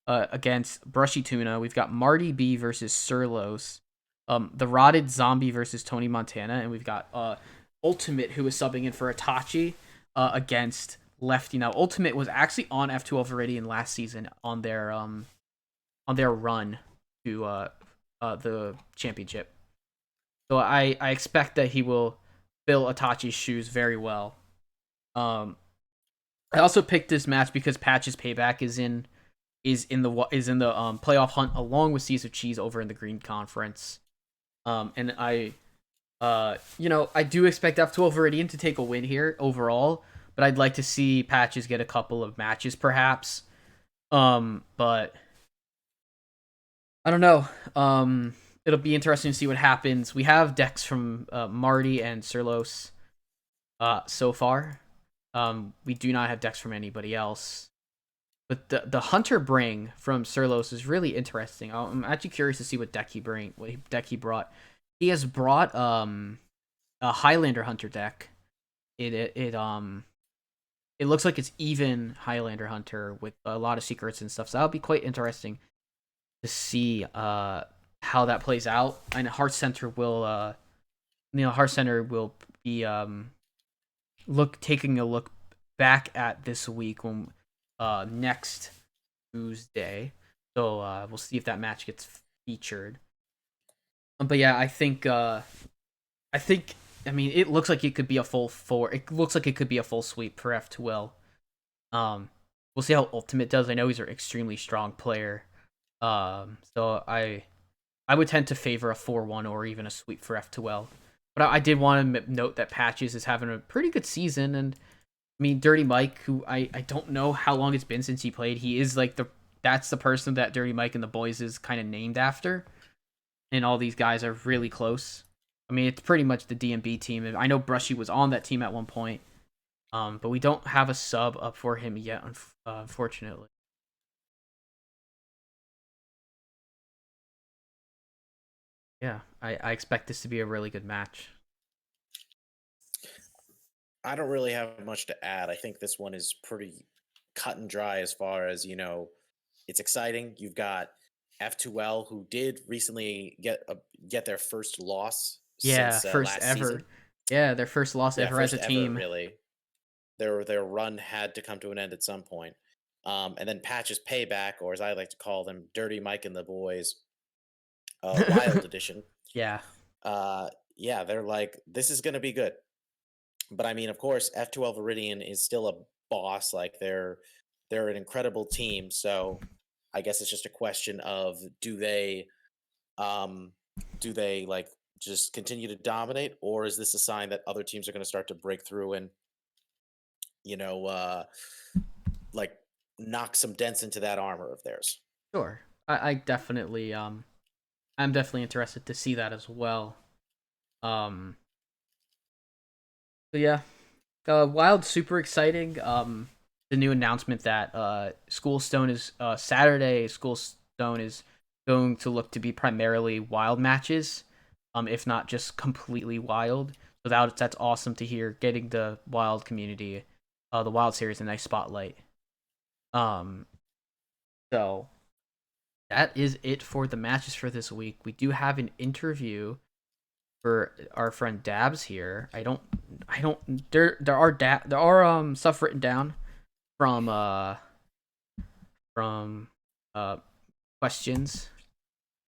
against Brushy Tuna. We've got Marty B versus Surlos. The Rotted Zombie versus Tony Montana. And we've got Ultimate, who is subbing in for Itachi against Lefty. Now, Ultimate was actually on F12 Iridian last season on their run to the championship. So I expect that he will fill Itachi's shoes very well. I also picked this match because Patches Payback is in the playoff hunt along with Seas of Cheese over in the Green Conference. And I do expect F12 Viridian to take a win here overall, but I'd like to see Patches get a couple of matches perhaps. But I don't know. It'll be interesting to see what happens. We have decks from Marty and Surlos so far. We do not have decks from anybody else. But the Hunter Bring from Surlos is really interesting. I'm actually curious to see what deck he brought. He has brought a Highlander Hunter deck. It looks like it's even Highlander Hunter with a lot of secrets and stuff. So that'll be quite interesting to see how that plays out. And Heart Center will be taking a look back at this week when next Tuesday. So we'll see if that match gets featured. But yeah, I mean, it looks like it could be a full 4. It looks like it could be a full sweep for F2L. We'll see how Ultimate does. I know he's an extremely strong player. So I would tend to favor a 4-1 or even a sweep for F2L. But I did want to note that Patches is having a pretty good season, and mean, Dirty Mike, who I don't know how long it's been since he played. He is like that's the person that Dirty Mike and the boys is kind of named after, and all these guys are really close. I mean, it's pretty much the DMB team. I know Brushy was on that team at one point, but we don't have a sub up for him yet, unfortunately. Yeah, I expect this to be a really good match.
I don't really have much to add. I think this one is pretty cut and dry as far as, it's exciting. You've got F2L, who did recently get their first loss
Yeah,
since
first
last
ever.
season.
Yeah, their first loss
Yeah,
ever as
first
a
ever,
team.
really. Their run had to come to an end at some point. And then Patch's Payback, or as I like to call them, Dirty Mike and the Boys, Wild Edition.
Yeah.
Yeah, they're like, this is going to be good. But I mean, of course, F12 Viridian is still a boss. Like they're an incredible team. So I guess it's just a question of um do they like just continue to dominate, or is this a sign that other teams are going to start to break through and you know like knock some dents into that armor of theirs?
Sure. I definitely I'm definitely interested to see that as well. Um so yeah. Wild super exciting. The new announcement that School Stone is Saturday School Stone is going to look to be primarily wild matches. If not just completely wild. So that's awesome to hear, getting the wild community, the wild series a nice spotlight. Um so that is it for the matches for this week. We do have an interview for our friend Dabs here. I don't there are stuff written down from from uh questions.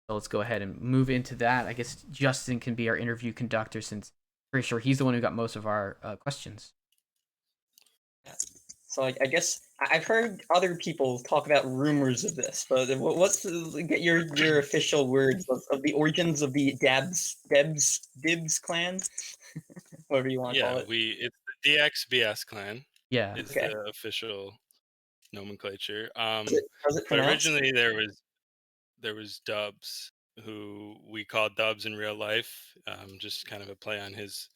So let's go ahead and move into that. I guess Justin can be our interview conductor, since I'm pretty sure he's the one who got most of our questions.
So I guess I've heard other people talk about rumors of this, but get your official words of the origins of the Dibs clan, whatever you want to call
Yeah,
it.
it's the DXBS clan
Yeah.
is
Okay,
the official nomenclature.
how's it
But
pronounced?
originally there was Dubs, who we called Dubs in real life, just kind of a play on his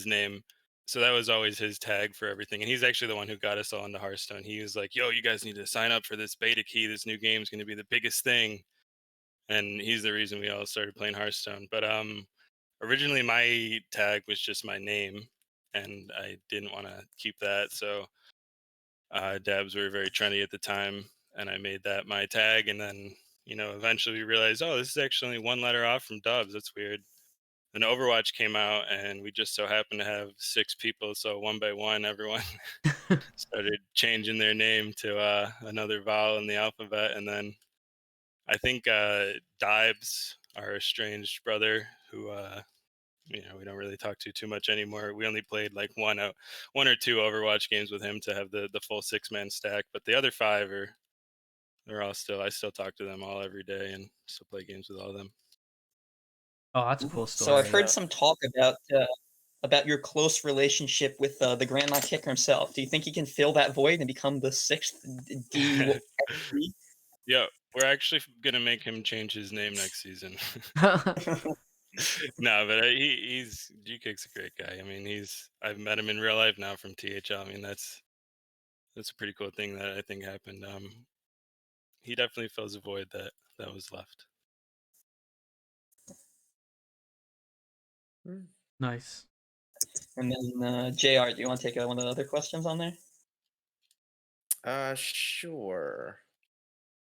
name. So that was always his tag for everything. And he's actually the one who got us all into Hearthstone. He was like, "Yo, you guys need to sign up for this beta key. This new game is going to be the biggest thing." And he's the reason we all started playing Hearthstone. But originally my tag was just my name, and I didn't want to keep that. So Dabs were very trendy at the time, and I made that my tag. And then eventually we realized, oh, this is actually only one letter off from Dubs. That's weird. Then Overwatch came out, and we just so happened to have 6 people. So one by one, everyone started changing their name to another vowel in the alphabet. And then I think Dibes, our estranged brother, who we don't really talk to too much anymore. We only played like one or two Overwatch games with him to have the full 6-man stack. But the other 5 they're all still. I still talk to them all every day and still play games with all of them.
Oh, that's a cool
So I've
story.
heard some talk about your close relationship with the Grandma Kicker himself. Do you think he can fill that void and become the sixth D?
Yeah, we're actually gonna make him change his name next season. No, but he's G-Kick's a great guy. I mean, I've met him in real life now from THL. I mean, that's a pretty cool thing that I think happened. He definitely fills a void that was left.
Nice.
And then JR, do you want to take one of the other questions on there?
Sure.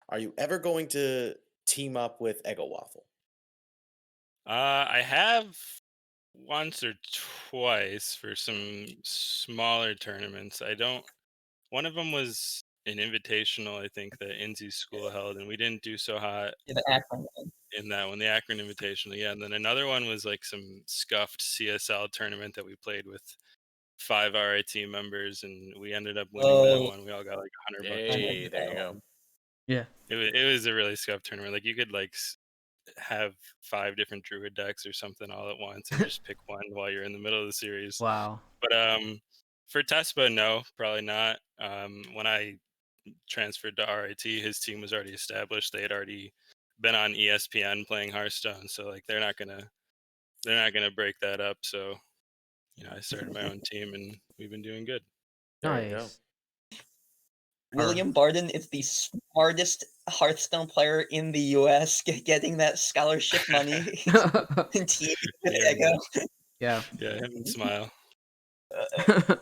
Are you ever going to team up with Eggo Waffle?
I have once or twice for some smaller tournaments. I don't. One of them was an invitational, I think, that Inzi's school held, and we didn't do so hot
Yeah, the Akron one.
in that one, the Akron Invitational. Yeah, and then another one was like some scuffed CSL tournament that we played with 5 RIT members, and we ended up winning that
Oh,
one. We all got like $100
I
each.
remember
Hey, there
that
you go.
one.
Yeah.
It was a really scuffed tournament. Like you could like have 5 different druid decks or something all at once and just pick one while you're in the middle of the series.
Wow.
But For Tespa, no, probably not. When I transferred to RIT, his team was already established. They had already been on ESPN playing Hearthstone, so like they're not gonna break that up. So I started my own team, and we've been doing good.
There you go.
Nice.
William Barden is the smartest Hearthstone player in the U.S. Getting that scholarship money. Team with
Yeah,
Echo.
Yeah.
Yeah, him and Smile.
I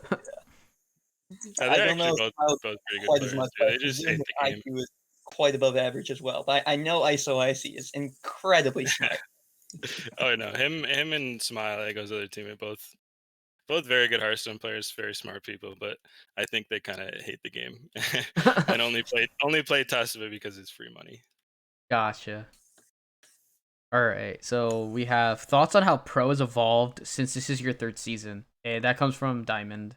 They're
don't know
actually
if Smile
both pretty good
quite as
players.
much,
Too.
but
They just hate
his
the game.
IQ is quite above average as well. But I know ISO is incredibly smart.
Oh no, him and Smile, Ego's other teammate, both very good Hearthstone players, very smart people, but I think they kind of hate the game and only play Tesla because it's free money.
Gotcha. All right. So we have thoughts on how Pro has evolved since this is your third season. And that comes from Diamond.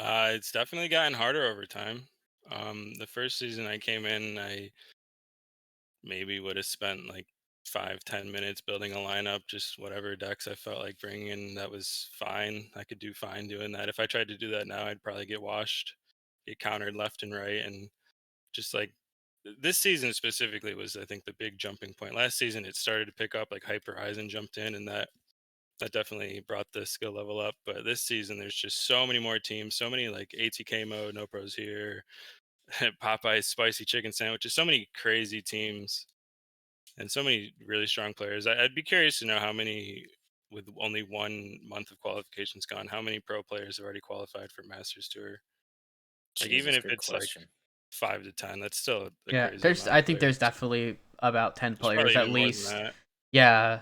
It's definitely gotten harder over time. The first season I came in, I maybe would have spent like 5-10 minutes building a lineup, just whatever decks I felt like bringing in. That was fine. I could do fine doing that. If I tried to do that now, I'd probably get washed, get countered left and right, and just like this season specifically was, I think, the big jumping point. Last season it started to pick up, like Hyper Horizon jumped in, and that definitely brought the skill level up. But this season there's just so many more teams, so many like ATK mode, no pros here, Popeye's spicy chicken sandwiches, so many crazy teams and so many really strong players. I'd be curious to know how many, with only 1 month of qualifications gone, how many pro players have already qualified for Masters Tour. Like even
Jesus,
if
good
it's
question.
like 5 to 10, that's still a
Yeah.
crazy
There's
amount
I
of
think there's
players.
definitely about 10
There's probably
players at
even more than
least.
that.
Yeah.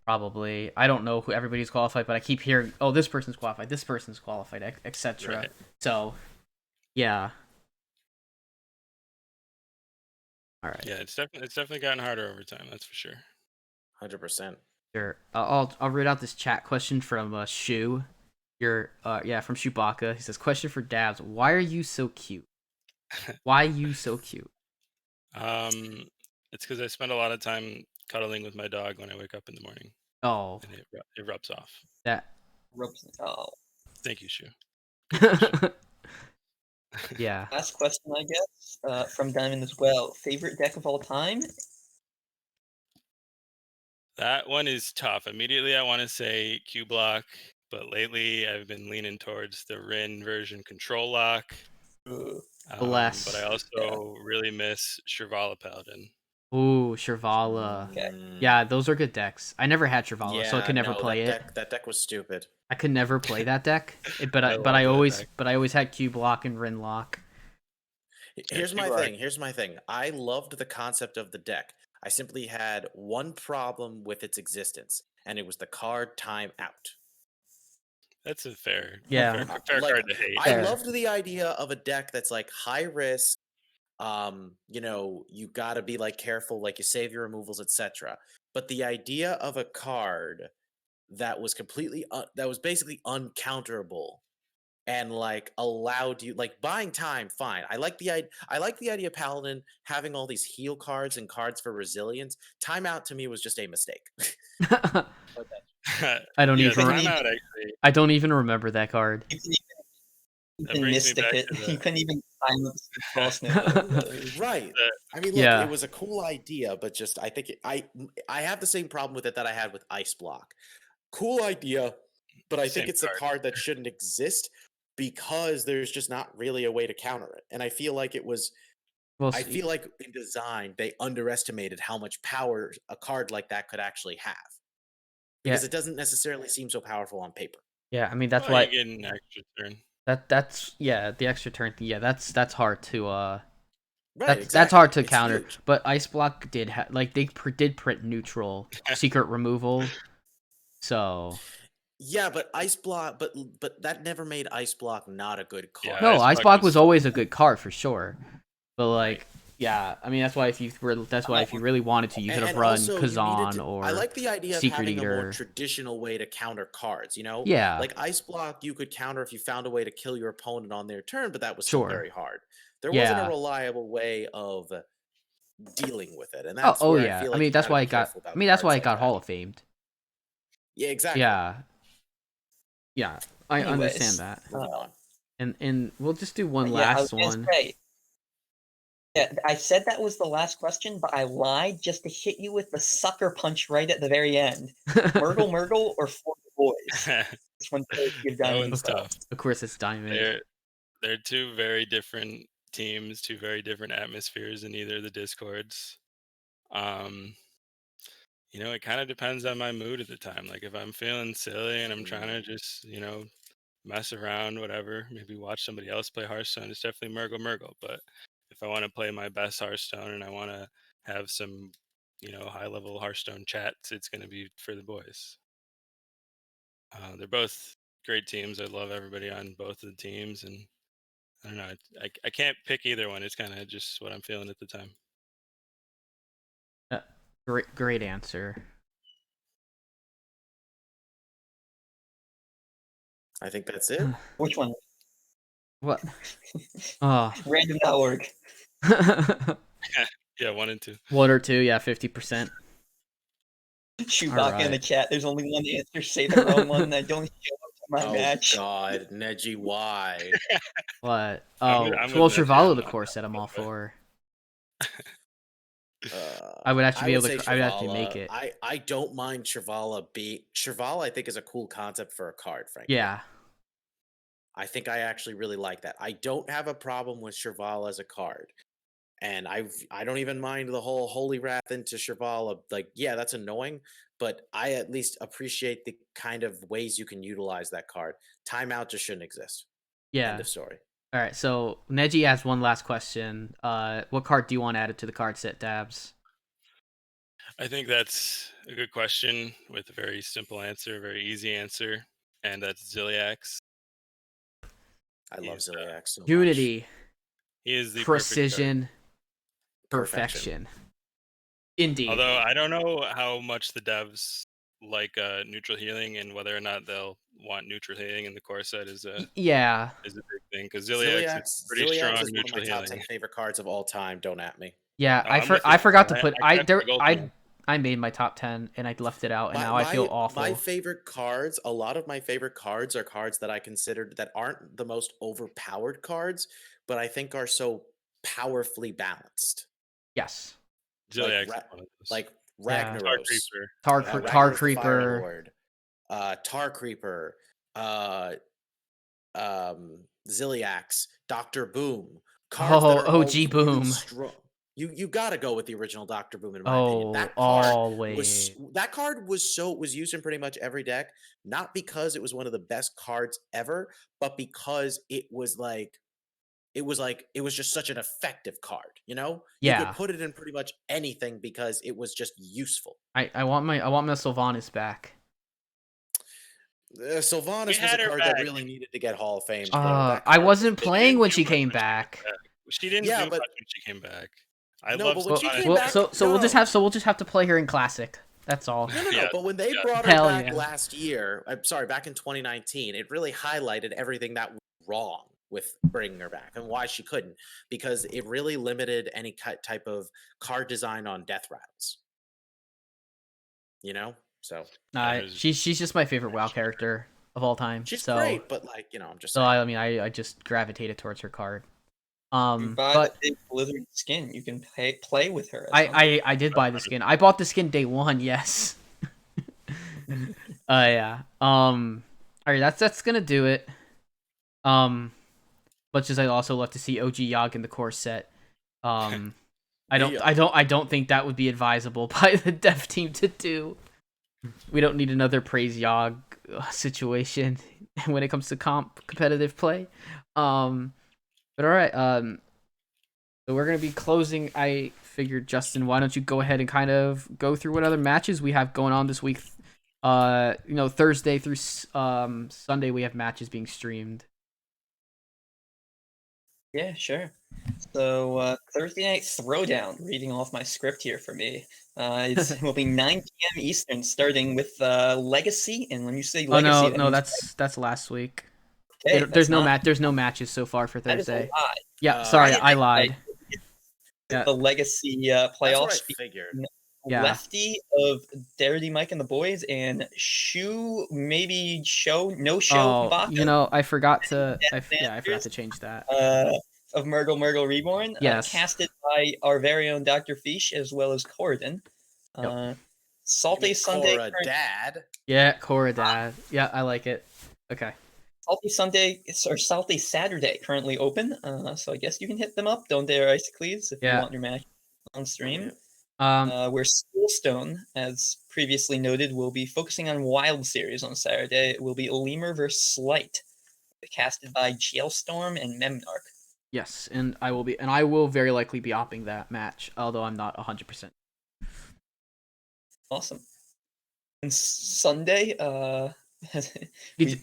Probably. I don't know who everybody's qualified, but I keep hearing, oh, this person's qualified, etc.
Right.
So, yeah. All right.
Yeah, it's definitely gotten harder over time. That's for sure.
100%.
Sure. I'll read out this chat question from Shu. From Chewbacca. He says, question for Dabs: why are you so cute? Why you so cute?
It's because I spend a lot of time cuddling with my dog when I wake up in the morning,
Oh,
and it rubs off.
that.
Oh.
Thank you, Shu. Good question.
Yeah.
Last question, I guess, from Diamond as well. Favorite deck of all time?
That one is tough. Immediately, I want to say Q Block, but lately I've been leaning towards the Rin version Control Lock.
Bless.
But I also really miss Shrivala Paladin.
Ooh, Shrivala.
Okay.
Yeah, those are good decks. I never had Shrivala, so I
Yeah,
could never
no,
play
that
it.
Deck I could
I could never play that deck. But
I
I
love that
always had Q block and Rin lock.
Here's
Q
my
Block.
thing. Here's my thing. I loved the concept of the deck. I simply had one problem with its existence, and it was the card time out.
That's a fair,
Yeah.
fair
Like,
card to hate.
I
Fair.
loved the idea of a deck that's like high risk. You got to be like careful, like you save your removals, etc. But the idea of a card that was completely that was basically uncounterable and like allowed you like buying time, fine. I like the idea of Paladin having all these heal cards and cards for resilience. Timeout to me was just a mistake.
I don't
Yeah,
even.
the timeout actually.
I don't even remember that card.
You
That
can
brings me
mystic
back
it.
to the-
You couldn't even time up the cross note.
Right. I mean, look,
Yeah.
it was a cool idea, but just I think I have the same problem with it that I had with Ice Block. Cool idea, but I think
Same
it's
card.
a card that shouldn't exist because there's just not really a way to counter it. And I feel like it was
Well,
I feel like in design they underestimated how much power a card like that could actually have. Because
Yeah.
it doesn't necessarily seem so powerful on paper.
yeah. I mean, that's
Well,
why.
you get an extra turn.
That's the extra turn thing. Yeah, that's hard to
Right.
that's hard to
It's
counter.
huge.
But Ice Block did did print neutral secret removal. So
Yeah, but Ice Block, but that never made Ice Block not a good
Yeah,
card.
no,
Ice
Ice
Block
Block
was-
was always a good card for sure. But like, yeah, I mean that's why if you really wanted to, you could have
And
run
also, you needed
Kazan
to-
or
I like the idea of
Secret
having a more
Eater.
traditional way to counter cards.
Yeah.
like Ice Block, you could counter if you found a way to kill your opponent on their turn, but that was still
Sure.
very hard. There wasn't
Yeah.
a reliable way of dealing with it, and
Oh,
that's
oh
where I
yeah.
feel
I
like
mean
you
that's
gotta
why
be
it got.
careful about
I mean that's
cards
why it
like
got
that.
Hall of Famed.
Yeah, exactly.
Yeah. Yeah. I
Anyways,
understand that.
Moving on.
And we'll just do one
yeah, I was
last
gonna
one.
say, yeah, I said that was the last question, but I lied just to hit you with the sucker punch right at the very end. Murgle or For the Boys? This one's supposed to give
That
Diamond
one's
info.
tough.
Of course, it's Diamond.
They're two very different teams, two very different atmospheres in either of the discords. It kind of depends on my mood at the time. Like if I'm feeling silly and I'm trying to just, mess around, whatever, maybe watch somebody else play Hearthstone, it's definitely Murgle. But if I want to play my best Hearthstone and I want to have some, high level Hearthstone chats, it's going to be For the Boys. They're both great teams. I love everybody on both of the teams, and I don't know. I can't pick either one. It's kind of just what I'm feeling at the time.
Great answer.
I think that's it.
Which one?
What? Oh.
Random.org.
Yeah, 1 and 2.
1 or 2, yeah, 50%.
Chewbacca in the
right.
chat. There's only one answer. Say the wrong one, and I don't show up to my match.
Oh God, Neji, why?
What?
I'm
Oh,
with
well,
Neji
Travalo,
on
of
that
course, said I'm all
one, but-
for. I would actually be able to. I would actually make it.
I don't mind Shrivala. Shrivala, I think, is a cool concept for a card. Frankly,
Yeah.
I think I actually really like that. I don't have a problem with Shrivala as a card, and I don't even mind the whole Holy Wrath into Shrivala. Like, yeah, that's annoying, but I at least appreciate the kind of ways you can utilize that card. Timeout just shouldn't exist.
Yeah.
End of story.
All right. So Neji has one last question. What card do you want added to the card set, Dabs?
I think that's a good question with a very simple answer, very easy answer, and that's Ziliax.
I love Ziliax so much.
Unity.
He is the
Precision.
Perfection.
Perfection. Indeed.
Although I don't know how much the devs like neutral healing and whether or not they'll want neutral healing in the core set is a
Yeah.
big thing because Ziliax is pretty strong
is one of my
neutral
top
healing.
10 favorite cards of all time. Don't at me.
Yeah,
I'm with
I
you.
forgot to put
I kept the gold one.
I made my top 10 and I left it out and now I feel awful.
My favorite cards, a lot of my favorite cards are cards that I considered that aren't the most overpowered cards, but I think are so powerfully balanced.
Yes.
Ziliax is one of those.
Like
Yeah.
Ragnaros,
Tar
Ragnaros the Fire
Creeper.
Lord, Tar Creeper, Ziliax, Doctor Boom. Cards that are
OG
really
Boom.
strong. You gotta go with the original Doctor Boom in my opinion. That
always.
card was used in pretty much every deck, not because it was one of the best cards ever, but because it was just such an effective card, you know?
Yeah.
You could put it in pretty much anything because it was just useful.
I want my Sylvanas back.
Sylvanas was a card that really needed to get Hall of Fame.
I wasn't playing when she came back.
She didn't do much when she came back.
We'll just have to play her in Classic. That's all.
No. But when they brought her back last year, back in 2019, it really highlighted everything that was wrong with bringing her back and why she couldn't, because it really limited any type of card design on death rounds. You know, so
she's just my favorite WoW character of all time.
She's
great,
but I'm just
so
saying.
I mean, I just gravitated towards her card.
You buy the big Blizzard skin. You can play with her.
I did buy the skin. I bought the skin day one. Yes. Yeah. All right. That's gonna do it. Much as I also love to see OG Yogg in the core set. I don't think that would be advisable by the dev team to do. We don't need another praise Yogg situation when it comes to competitive play. But all right, so we're gonna be closing. I figured, Justin, why don't you go ahead and kind of go through what other matches we have going on this week? Thursday through Sunday we have matches being streamed.
Yeah, sure. So Thursday Night Throwdown, reading off my script here for me. It will be 9 p.m. Eastern, starting with Legacy. And when you say Legacy,
that's last week.
Okay,
there's no matches so far for Thursday.
That is a lie.
Yeah, sorry, I lied.
The Legacy playoffs.
That's what I figured.
Yeah.
Lefty of Dirty Mike and the Boys, and Shoe maybe no show
Oh,
Baka
I forgot to. I forgot
Masters,
to change that.
of Murgle Reborn,
Yes.
casted by our very own Dr. Fish as well as Corridon.
Yep.
Salty Sunday.
Dad.
Yeah, Cora Dad. Yeah, I like it. Okay.
Salty Sunday or Salty Saturday currently open, so I guess you can hit them up. Don't dare Isocles if you
Yeah.
want your match on stream.
Yeah.
Where Schoolstone, as previously noted, will be focusing on Wild Series on Saturday. It will be Lemur vs. Slight, casted by Jailstorm and Memnarch.
Yes, and I will very likely be opping that match, although I'm not 100%.
Awesome. And Sunday,
I think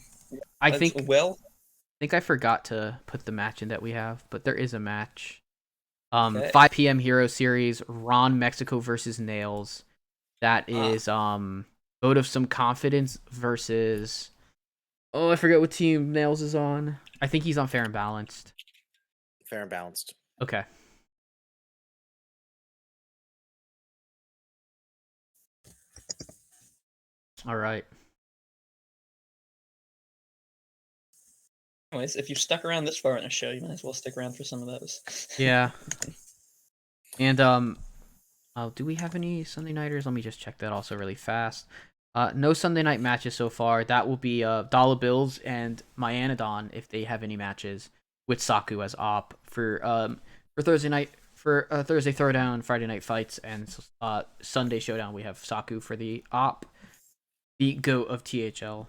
I
I forgot to put the match in that we have, but there is a match.
Okay.
5 p.m. Hero Series, Ron Mexico versus Nails. That is Vote of Some Confidence versus I forget what team Nails is on. I think he's on Fair and Balanced.
Fair and Balanced.
Okay. All right.
Anyways, if you've stuck around this far in a show, you might as well stick around for some of those.
Yeah. And do we have any Sunday nighters? Let me just check that also really fast. No Sunday night matches so far. That will be Dollar Bills and Myanodon if they have any matches with Saku as op for Thursday night Thursday Throwdown, Friday night fights, and Sunday showdown. We have Saku for the op, the GOAT of THL.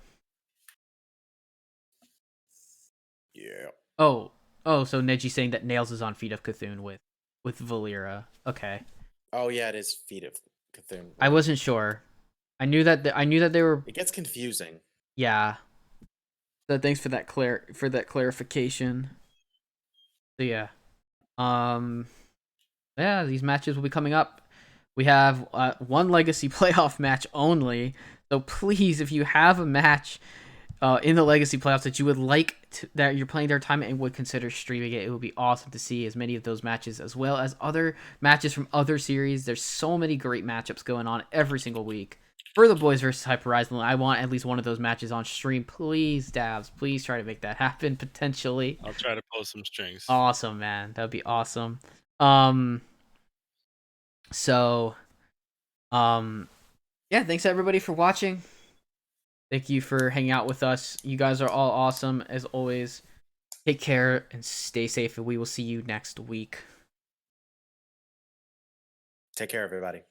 Yeah.
Oh, so Neji saying that Nails is on Feet of Cthulhu with Valera. Okay.
Oh yeah, it is Feet of Cthulhu.
I wasn't sure. I knew that they were.
It gets confusing.
Yeah. So thanks for that clarification. So yeah. Yeah, these matches will be coming up. We have one legacy playoff match only. So please, if you have a match in the legacy playoffs that you would like that you're playing their time and would consider streaming it, it would be awesome to see as many of those matches as well as other matches from other series. There's so many great matchups going on every single week. For the boys versus Hyper Horizon, I want at least one of those matches on stream. Please, Davs, please try to make that happen potentially.
I'll try to pull some strings.
Awesome, man. That would be awesome. So, yeah, thanks everybody for watching. Thank you for hanging out with us. You guys are all awesome as always. Take care and stay safe, and we will see you next week.
Take care, everybody.